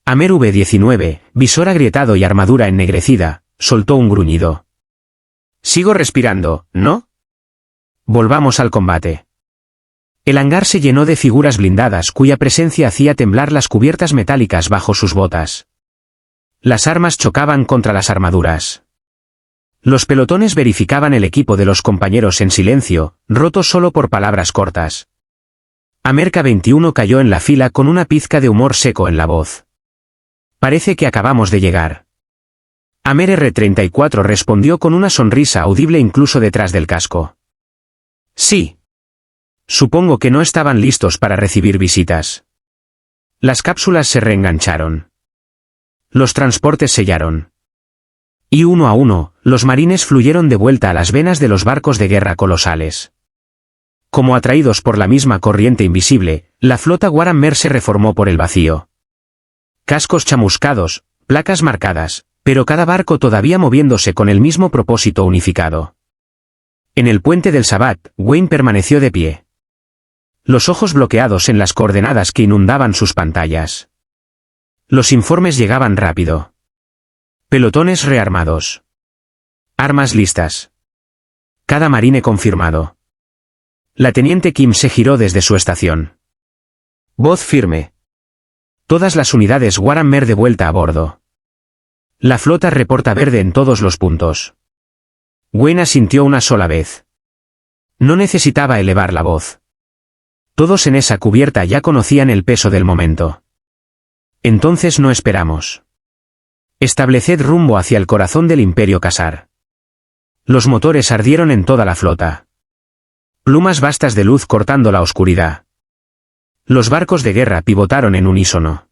Amer V-19, visor agrietado y armadura ennegrecida, soltó un gruñido. Sigo respirando, ¿no? Volvamos al combate. El hangar se llenó de figuras blindadas cuya presencia hacía temblar las cubiertas metálicas bajo sus botas. Las armas chocaban contra las armaduras. Los pelotones verificaban el equipo de los compañeros en silencio, roto solo por palabras cortas. Amer K-21 cayó en la fila con una pizca de humor seco en la voz. Parece que acabamos de llegar. Amer R-34 respondió con una sonrisa audible incluso detrás del casco. Sí. Supongo que no estaban listos para recibir visitas. Las cápsulas se reengancharon. Los transportes sellaron. Y uno a uno, los marines fluyeron de vuelta a las venas de los barcos de guerra colosales. Como atraídos por la misma corriente invisible, la flota Warhammer se reformó por el vacío. Cascos chamuscados, placas marcadas, pero cada barco todavía moviéndose con el mismo propósito unificado. En el puente del Sabbat, Wayne permaneció de pie. Los ojos bloqueados en las coordenadas que inundaban sus pantallas. Los informes llegaban rápido. Pelotones rearmados. Armas listas. Cada marine confirmado. La teniente Kim se giró desde su estación. Voz firme. Todas las unidades Warhammer de vuelta a bordo. La flota reporta verde en todos los puntos. Wayne asintió una sola vez. No necesitaba elevar la voz. Todos en esa cubierta ya conocían el peso del momento. Entonces no esperamos. Estableced rumbo hacia el corazón del Imperio Khazar. Los motores ardieron en toda la flota. Plumas vastas de luz cortando la oscuridad. Los barcos de guerra pivotaron en unísono.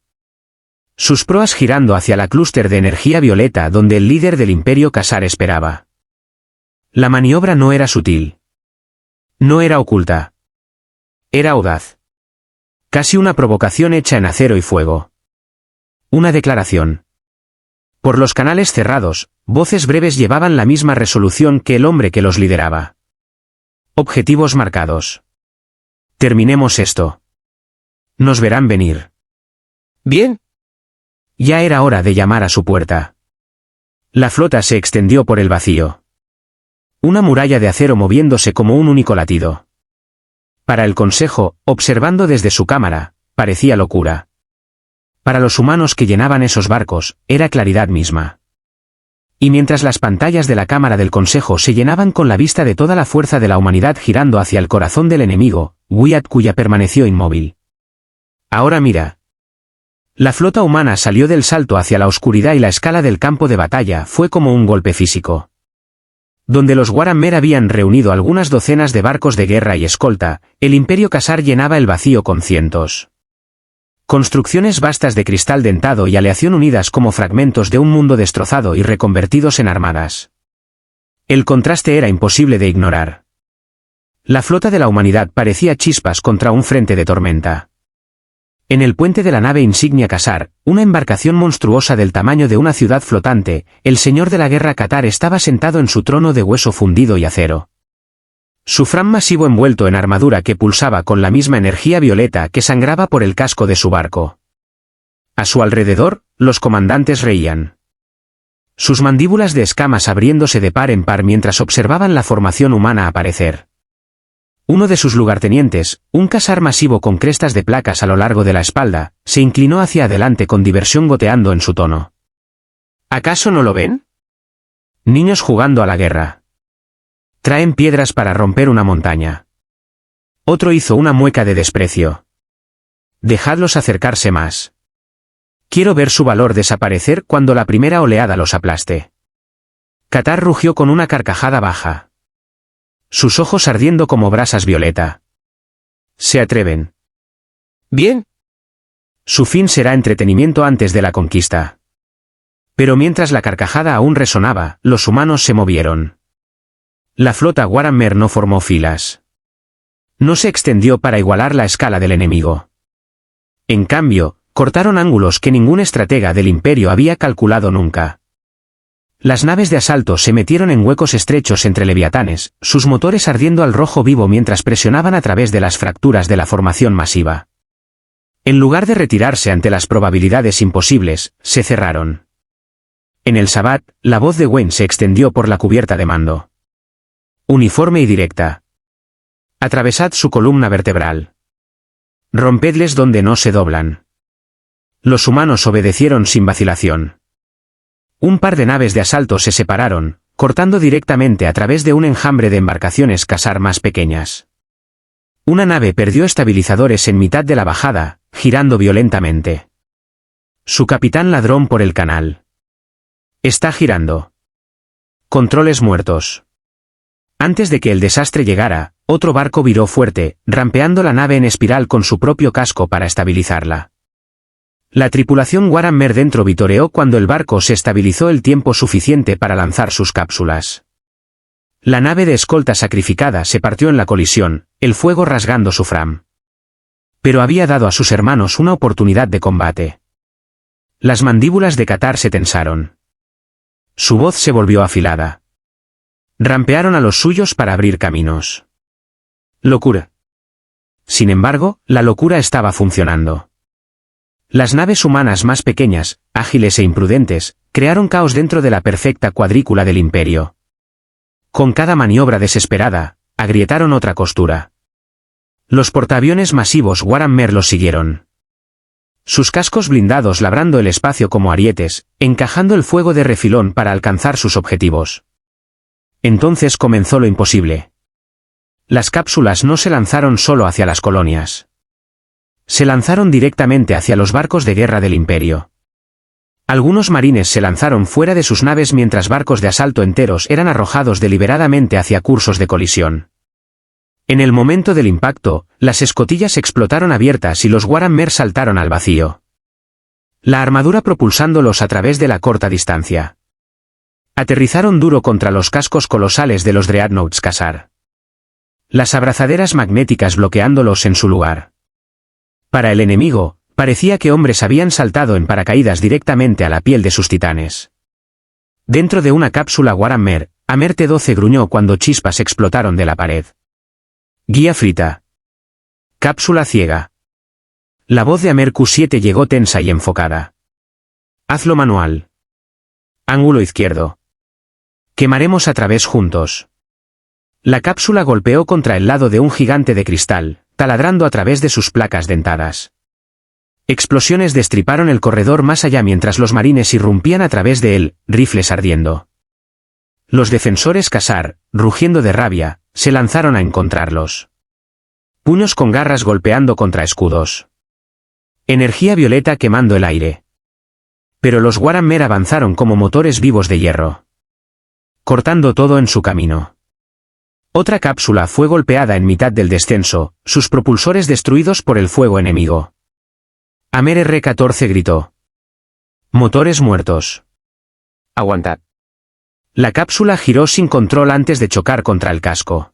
Sus proas girando hacia la clúster de energía violeta donde el líder del Imperio Khazar esperaba. La maniobra no era sutil. No era oculta. Era audaz. Casi una provocación hecha en acero y fuego. Una declaración. Por los canales cerrados, voces breves llevaban la misma resolución que el hombre que los lideraba. Objetivos marcados. Terminemos esto. Nos verán venir. Bien. Ya era hora de llamar a su puerta. La flota se extendió por el vacío. Una muralla de acero moviéndose como un único latido. Para el Consejo, observando desde su cámara, parecía locura. Para los humanos que llenaban esos barcos, era claridad misma. Y mientras las pantallas de la Cámara del Consejo se llenaban con la vista de toda la fuerza de la humanidad girando hacia el corazón del enemigo, Wyatt Kuya permaneció inmóvil. Ahora mira. La flota humana salió del salto hacia la oscuridad y la escala del campo de batalla fue como un golpe físico. Donde los Warhammer habían reunido algunas docenas de barcos de guerra y escolta, el Imperio Khazar llenaba el vacío con cientos. Construcciones vastas de cristal dentado y aleación unidas como fragmentos de un mundo destrozado y reconvertidos en armadas. El contraste era imposible de ignorar. La flota de la humanidad parecía chispas contra un frente de tormenta. En el puente de la nave insignia Khazar, una embarcación monstruosa del tamaño de una ciudad flotante, el señor de la guerra Katar estaba sentado en su trono de hueso fundido y acero. Su fram masivo envuelto en armadura que pulsaba con la misma energía violeta que sangraba por el casco de su barco. A su alrededor, los comandantes reían. Sus mandíbulas de escamas abriéndose de par en par mientras observaban la formación humana aparecer. Uno de sus lugartenientes, un Khazar masivo con crestas de placas a lo largo de la espalda, se inclinó hacia adelante con diversión goteando en su tono. ¿Acaso no lo ven? Niños jugando a la guerra. Traen piedras para romper una montaña. Otro hizo una mueca de desprecio. Dejadlos acercarse más. Quiero ver su valor desaparecer cuando la primera oleada los aplaste. Katar rugió con una carcajada baja. Sus ojos ardiendo como brasas violeta. ¿Se atreven? Bien. Su fin será entretenimiento antes de la conquista. Pero mientras la carcajada aún resonaba, los humanos se movieron. La flota Warhammer no formó filas. No se extendió para igualar la escala del enemigo. En cambio, cortaron ángulos que ningún estratega del Imperio había calculado nunca. Las naves de asalto se metieron en huecos estrechos entre leviatanes, sus motores ardiendo al rojo vivo mientras presionaban a través de las fracturas de la formación masiva. En lugar de retirarse ante las probabilidades imposibles, se cerraron. En el Sabbat, la voz de Wayne se extendió por la cubierta de mando. Uniforme y directa. Atravesad su columna vertebral. Rompedles donde no se doblan. Los humanos obedecieron sin vacilación. Un par de naves de asalto se separaron, cortando directamente a través de un enjambre de embarcaciones Khazar más pequeñas. Una nave perdió estabilizadores en mitad de la bajada, girando violentamente. Su capitán ladrón por el canal. Está girando. Controles muertos. Antes de que el desastre llegara, otro barco viró fuerte, rampeando la nave en espiral con su propio casco para estabilizarla. La tripulación Warhammer dentro vitoreó cuando el barco se estabilizó el tiempo suficiente para lanzar sus cápsulas. La nave de escolta sacrificada se partió en la colisión, el fuego rasgando su fram. Pero había dado a sus hermanos una oportunidad de combate. Las mandíbulas de Cathar se tensaron. Su voz se volvió afilada. Rampearon a los suyos para abrir caminos. Locura. Sin embargo, la locura estaba funcionando. Las naves humanas más pequeñas, ágiles e imprudentes, crearon caos dentro de la perfecta cuadrícula del Imperio. Con cada maniobra desesperada, agrietaron otra costura. Los portaaviones masivos Warhammer los siguieron. Sus cascos blindados labrando el espacio como arietes, encajando el fuego de refilón para alcanzar sus objetivos. Entonces comenzó lo imposible. Las cápsulas no se lanzaron solo hacia las colonias. Se lanzaron directamente hacia los barcos de guerra del Imperio. Algunos marines se lanzaron fuera de sus naves mientras barcos de asalto enteros eran arrojados deliberadamente hacia cursos de colisión. En el momento del impacto, las escotillas explotaron abiertas y los Warhammer saltaron al vacío. La armadura propulsándolos a través de la corta distancia. Aterrizaron duro contra los cascos colosales de los Dreadnoughts Khazar. Las abrazaderas magnéticas bloqueándolos en su lugar. Para el enemigo, parecía que hombres habían saltado en paracaídas directamente a la piel de sus titanes. Dentro de una cápsula Warhammer, Amer T-12 gruñó cuando chispas explotaron de la pared. Guía frita. Cápsula ciega. La voz de Amer Q-7 llegó tensa y enfocada. Hazlo manual. Ángulo izquierdo. Quemaremos a través juntos. La cápsula golpeó contra el lado de un gigante de cristal, taladrando a través de sus placas dentadas. Explosiones destriparon el corredor más allá mientras los marines irrumpían a través de él, rifles ardiendo. Los defensores Khazar, rugiendo de rabia, se lanzaron a encontrarlos. Puños con garras golpeando contra escudos. Energía violeta quemando el aire. Pero los Warhammer avanzaron como motores vivos de hierro. Cortando todo en su camino. Otra cápsula fue golpeada en mitad del descenso, sus propulsores destruidos por el fuego enemigo. Amer R-14 gritó. Motores muertos. Aguantad. La cápsula giró sin control antes de chocar contra el casco.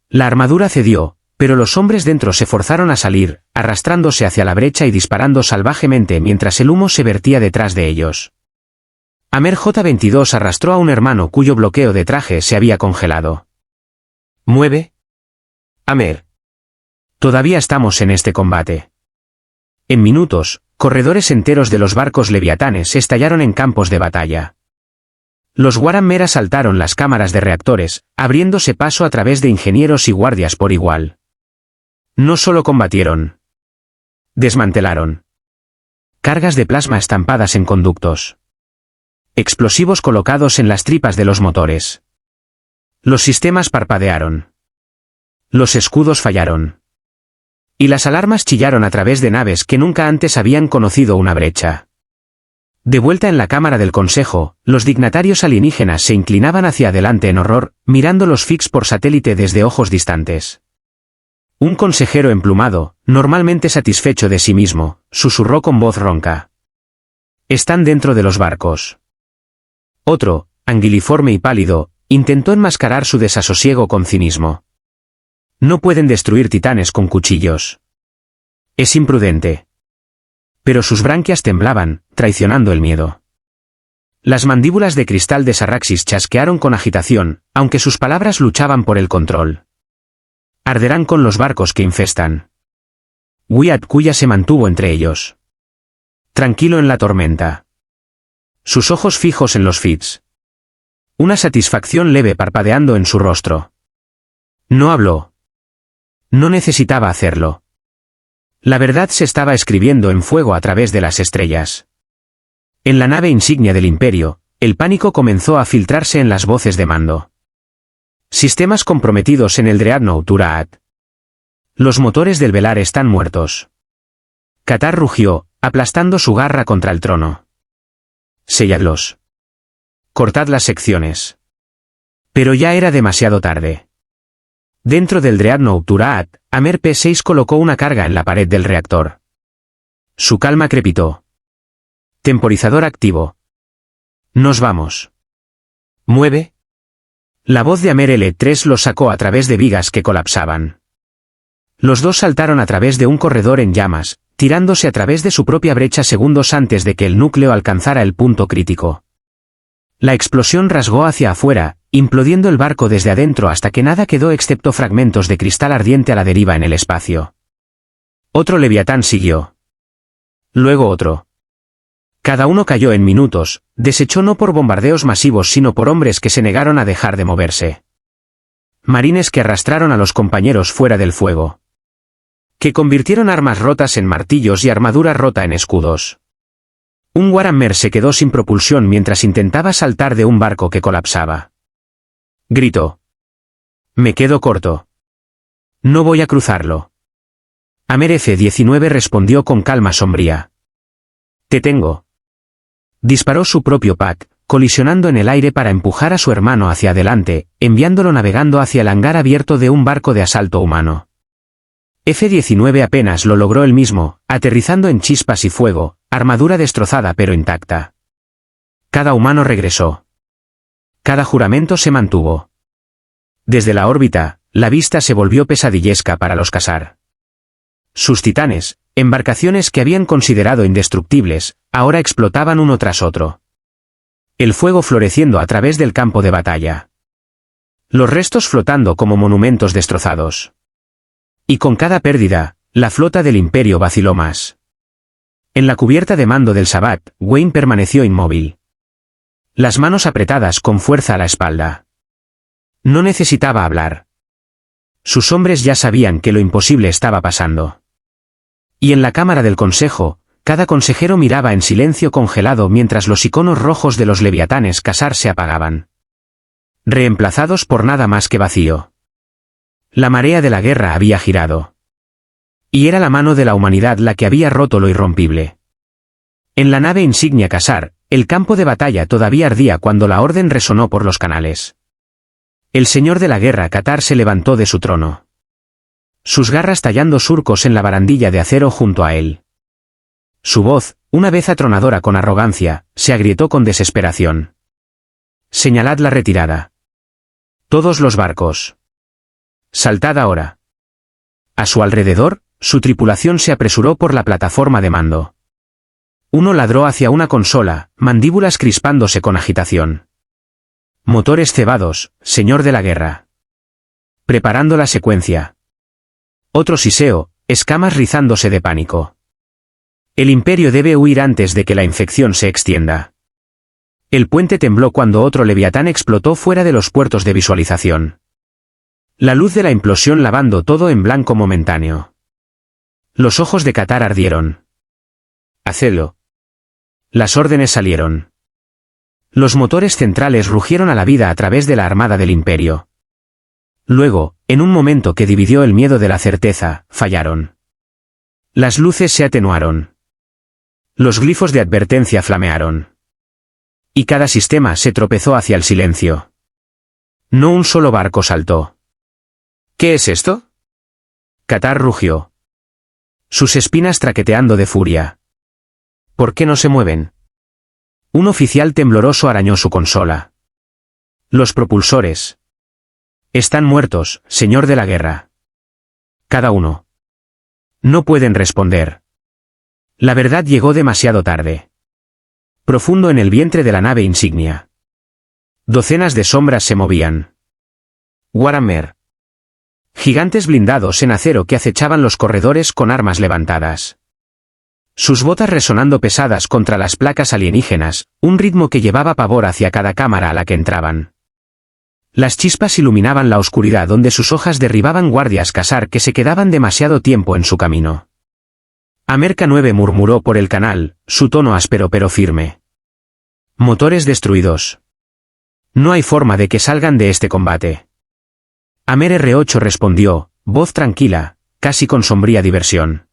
La armadura cedió, pero los hombres dentro se forzaron a salir, arrastrándose hacia la brecha y disparando salvajemente mientras el humo se vertía detrás de ellos. Amer J-22 arrastró a un hermano cuyo bloqueo de traje se había congelado. ¿Mueve? Amer. Todavía estamos en este combate. En minutos, corredores enteros de los barcos leviatanes estallaron en campos de batalla. Los Warhammer asaltaron las cámaras de reactores, abriéndose paso a través de ingenieros y guardias por igual. No solo combatieron. Desmantelaron. Cargas de plasma estampadas en conductos. Explosivos colocados en las tripas de los motores. Los sistemas parpadearon. Los escudos fallaron. Y las alarmas chillaron a través de naves que nunca antes habían conocido una brecha. De vuelta en la cámara del Consejo, los dignatarios alienígenas se inclinaban hacia adelante en horror, mirando los Fix por satélite desde ojos distantes. Un consejero emplumado, normalmente satisfecho de sí mismo, susurró con voz ronca. Están dentro de los barcos. Otro, anguiliforme y pálido, intentó enmascarar su desasosiego con cinismo. No pueden destruir titanes con cuchillos. Es imprudente. Pero sus branquias temblaban, traicionando el miedo. Las mandíbulas de cristal de Sarraxis chasquearon con agitación, aunque sus palabras luchaban por el control. Arderán con los barcos que infestan. Wyatt Kuya se mantuvo entre ellos. Tranquilo en la tormenta. Sus ojos fijos en los Fitz. Una satisfacción leve parpadeando en su rostro. No habló. No necesitaba hacerlo. La verdad se estaba escribiendo en fuego a través de las estrellas. En la nave insignia del Imperio, el pánico comenzó a filtrarse en las voces de mando. Sistemas comprometidos en el Dreadnought Uraat. Los motores del velar están muertos. Qatar rugió, aplastando su garra contra el trono. Selladlos. Cortad las secciones. Pero ya era demasiado tarde. Dentro del Dreadnought Uraat, Amer P6 colocó una carga en la pared del reactor. Su calma crepitó. Temporizador activo. Nos vamos. Mueve. La voz de Amer L3 los sacó a través de vigas que colapsaban. Los dos saltaron a través de un corredor en llamas, tirándose a través de su propia brecha segundos antes de que el núcleo alcanzara el punto crítico. La explosión rasgó hacia afuera, implodiendo el barco desde adentro hasta que nada quedó excepto fragmentos de cristal ardiente a la deriva en el espacio. Otro leviatán siguió. Luego otro. Cada uno cayó en minutos, deshecho no por bombardeos masivos sino por hombres que se negaron a dejar de moverse. Marines que arrastraron a los compañeros fuera del fuego. Que convirtieron armas rotas en martillos y armadura rota en escudos. Un Warhammer se quedó sin propulsión mientras intentaba saltar de un barco que colapsaba. Gritó. Me quedo corto. No voy a cruzarlo. Amer F-19 respondió con calma sombría. Te tengo. Disparó su propio pack, colisionando en el aire para empujar a su hermano hacia adelante, enviándolo navegando hacia el hangar abierto de un barco de asalto humano. F-19 apenas lo logró él mismo, aterrizando en chispas y fuego, armadura destrozada pero intacta. Cada humano regresó. Cada juramento se mantuvo. Desde la órbita, la vista se volvió pesadillesca para los Khazar. Sus titanes, embarcaciones que habían considerado indestructibles, ahora explotaban uno tras otro. El fuego floreciendo a través del campo de batalla. Los restos flotando como monumentos destrozados. Y con cada pérdida, la flota del Imperio vaciló más. En la cubierta de mando del Sabbat, Wayne permaneció inmóvil. Las manos apretadas con fuerza a la espalda. No necesitaba hablar. Sus hombres ya sabían que lo imposible estaba pasando. Y en la cámara del consejo, cada consejero miraba en silencio congelado mientras los iconos rojos de los leviatanes Khazar se apagaban. Reemplazados por nada más que vacío. La marea de la guerra había girado. Y era la mano de la humanidad la que había roto lo irrompible. En la nave insignia Khazar, el campo de batalla todavía ardía cuando la orden resonó por los canales. El señor de la guerra Qatar se levantó de su trono. Sus garras tallando surcos en la barandilla de acero junto a él. Su voz, una vez atronadora con arrogancia, se agrietó con desesperación. Señalad la retirada. Todos los barcos. Saltad ahora. A su alrededor, su tripulación se apresuró por la plataforma de mando. Uno ladró hacia una consola, mandíbulas crispándose con agitación. Motores cebados, señor de la guerra. Preparando la secuencia. Otro siseo, escamas rizándose de pánico. El Imperio debe huir antes de que la infección se extienda. El puente tembló cuando otro leviatán explotó fuera de los puertos de visualización. La luz de la implosión lavando todo en blanco momentáneo. Los ojos de Qatar ardieron. Hacedlo. Las órdenes salieron. Los motores centrales rugieron a la vida a través de la armada del Imperio. Luego, en un momento que dividió el miedo de la certeza, fallaron. Las luces se atenuaron. Los glifos de advertencia flamearon. Y cada sistema se tropezó hacia el silencio. No un solo barco saltó. ¿Qué es esto? Qatar rugió. Sus espinas traqueteando de furia. ¿Por qué no se mueven? Un oficial tembloroso arañó su consola. Los propulsores. Están muertos, señor de la guerra. Cada uno. No pueden responder. La verdad llegó demasiado tarde. Profundo en el vientre de la nave insignia. Docenas de sombras se movían. Warhammer. Gigantes blindados en acero que acechaban los corredores con armas levantadas. Sus botas resonando pesadas contra las placas alienígenas, un ritmo que llevaba pavor hacia cada cámara a la que entraban. Las chispas iluminaban la oscuridad donde sus hojas derribaban guardias Khazar que se quedaban demasiado tiempo en su camino. Amerka 9 murmuró por el canal, su tono áspero pero firme. Motores destruidos. No hay forma de que salgan de este combate. Amer R8 respondió, voz tranquila, casi con sombría diversión.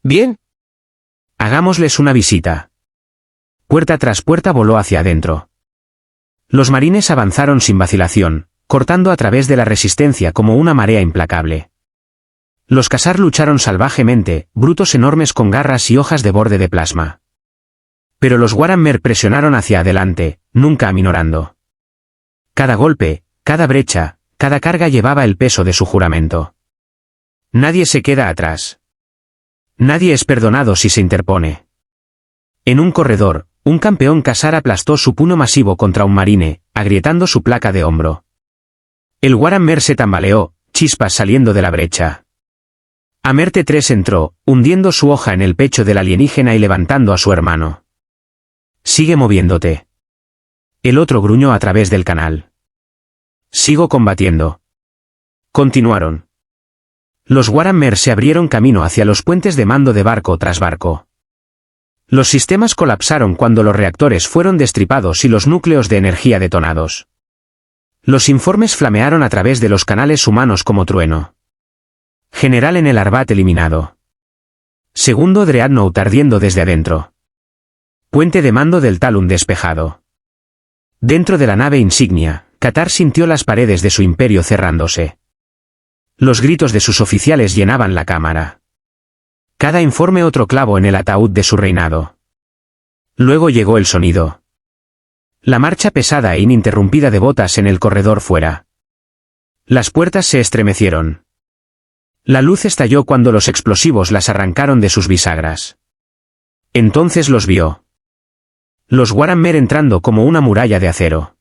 Bien. Hagámosles una visita. Puerta tras puerta voló hacia adentro. Los marines avanzaron sin vacilación, cortando a través de la resistencia como una marea implacable. Los Khazar lucharon salvajemente, brutos enormes con garras y hojas de borde de plasma. Pero los Warhammer presionaron hacia adelante, nunca aminorando. Cada golpe, cada brecha, cada carga llevaba el peso de su juramento. Nadie se queda atrás. Nadie es perdonado si se interpone. En un corredor, un campeón Khazar aplastó su puño masivo contra un marine, agrietando su placa de hombro. El Warhammer se tambaleó, chispas saliendo de la brecha. Amer T3 entró, hundiendo su hoja en el pecho del alienígena y levantando a su hermano. Sigue moviéndote. El otro gruñó a través del canal. Sigo combatiendo. Continuaron. Los Warhammer se abrieron camino hacia los puentes de mando de barco tras barco. Los sistemas colapsaron cuando los reactores fueron destripados y los núcleos de energía detonados. Los informes flamearon a través de los canales humanos como trueno. General en el Arbat eliminado. Segundo Dreadnought ardiendo desde adentro. Puente de mando del Talon despejado. Dentro de la nave insignia, Qatar sintió las paredes de su imperio cerrándose. Los gritos de sus oficiales llenaban la cámara. Cada informe otro clavo en el ataúd de su reinado. Luego llegó el sonido. La marcha pesada e ininterrumpida de botas en el corredor fuera. Las puertas se estremecieron. La luz estalló cuando los explosivos las arrancaron de sus bisagras. Entonces los vio. Los Warhammer entrando como una muralla de acero.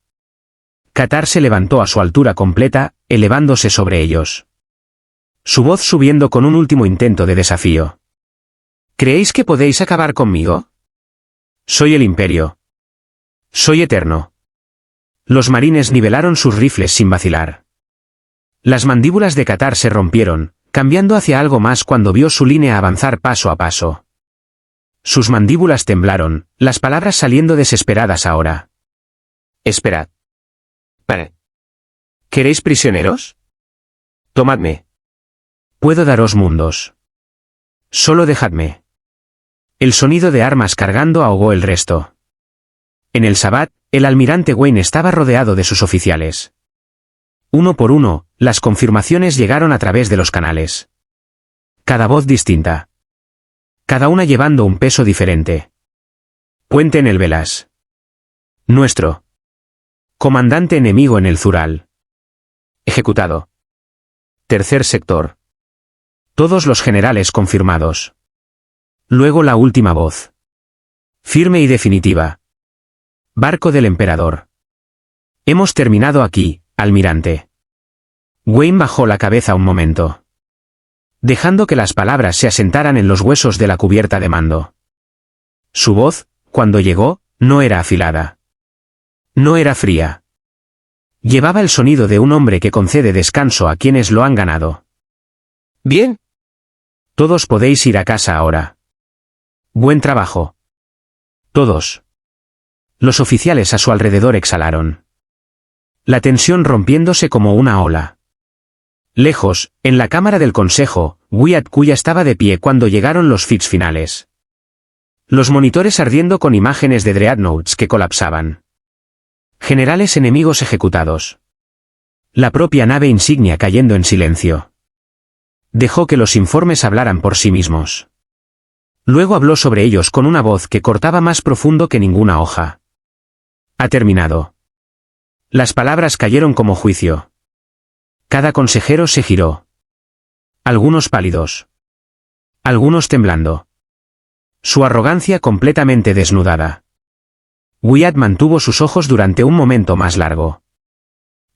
Qatar se levantó a su altura completa, elevándose sobre ellos. Su voz subiendo con un último intento de desafío. ¿Creéis que podéis acabar conmigo? Soy el Imperio. Soy eterno. Los marines nivelaron sus rifles sin vacilar. Las mandíbulas de Qatar se rompieron, cambiando hacia algo más cuando vio su línea avanzar paso a paso. Sus mandíbulas temblaron, las palabras saliendo desesperadas ahora. Esperad. ¿Queréis prisioneros? Tomadme. Puedo daros mundos. Solo dejadme. El sonido de armas cargando ahogó el resto. En el Sabbat, el almirante Wayne estaba rodeado de sus oficiales. Uno por uno, las confirmaciones llegaron a través de los canales. Cada voz distinta. Cada una llevando un peso diferente. Puente en el Velas. Nuestro. Comandante enemigo en el Zural. Ejecutado. Tercer sector. Todos los generales confirmados. Luego la última voz. Firme y definitiva. Barco del emperador. Hemos terminado aquí, almirante. Wayne bajó la cabeza un momento. Dejando que las palabras se asentaran en los huesos de la cubierta de mando. Su voz, cuando llegó, no era afilada. No era fría. Llevaba el sonido de un hombre que concede descanso a quienes lo han ganado. Bien. Todos podéis ir a casa ahora. Buen trabajo. Todos. Los oficiales a su alrededor exhalaron. La tensión rompiéndose como una ola. Lejos, en la cámara del consejo, Wyatt Kuya estaba de pie cuando llegaron los feeds finales. Los monitores ardiendo con imágenes de Dreadnoughts que colapsaban. Generales enemigos ejecutados. La propia nave insignia cayendo en silencio. Dejó que los informes hablaran por sí mismos. Luego habló sobre ellos con una voz que cortaba más profundo que ninguna hoja. Ha terminado. Las palabras cayeron como juicio. Cada consejero se giró. Algunos pálidos. Algunos temblando. Su arrogancia completamente desnudada. Wyatt mantuvo sus ojos durante un momento más largo,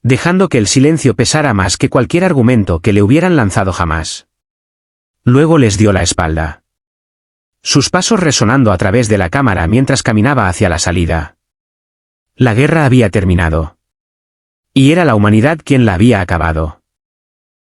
dejando que el silencio pesara más que cualquier argumento que le hubieran lanzado jamás. Luego les dio la espalda. Sus pasos resonando a través de la cámara mientras caminaba hacia la salida. La guerra había terminado. Y era la humanidad quien la había acabado.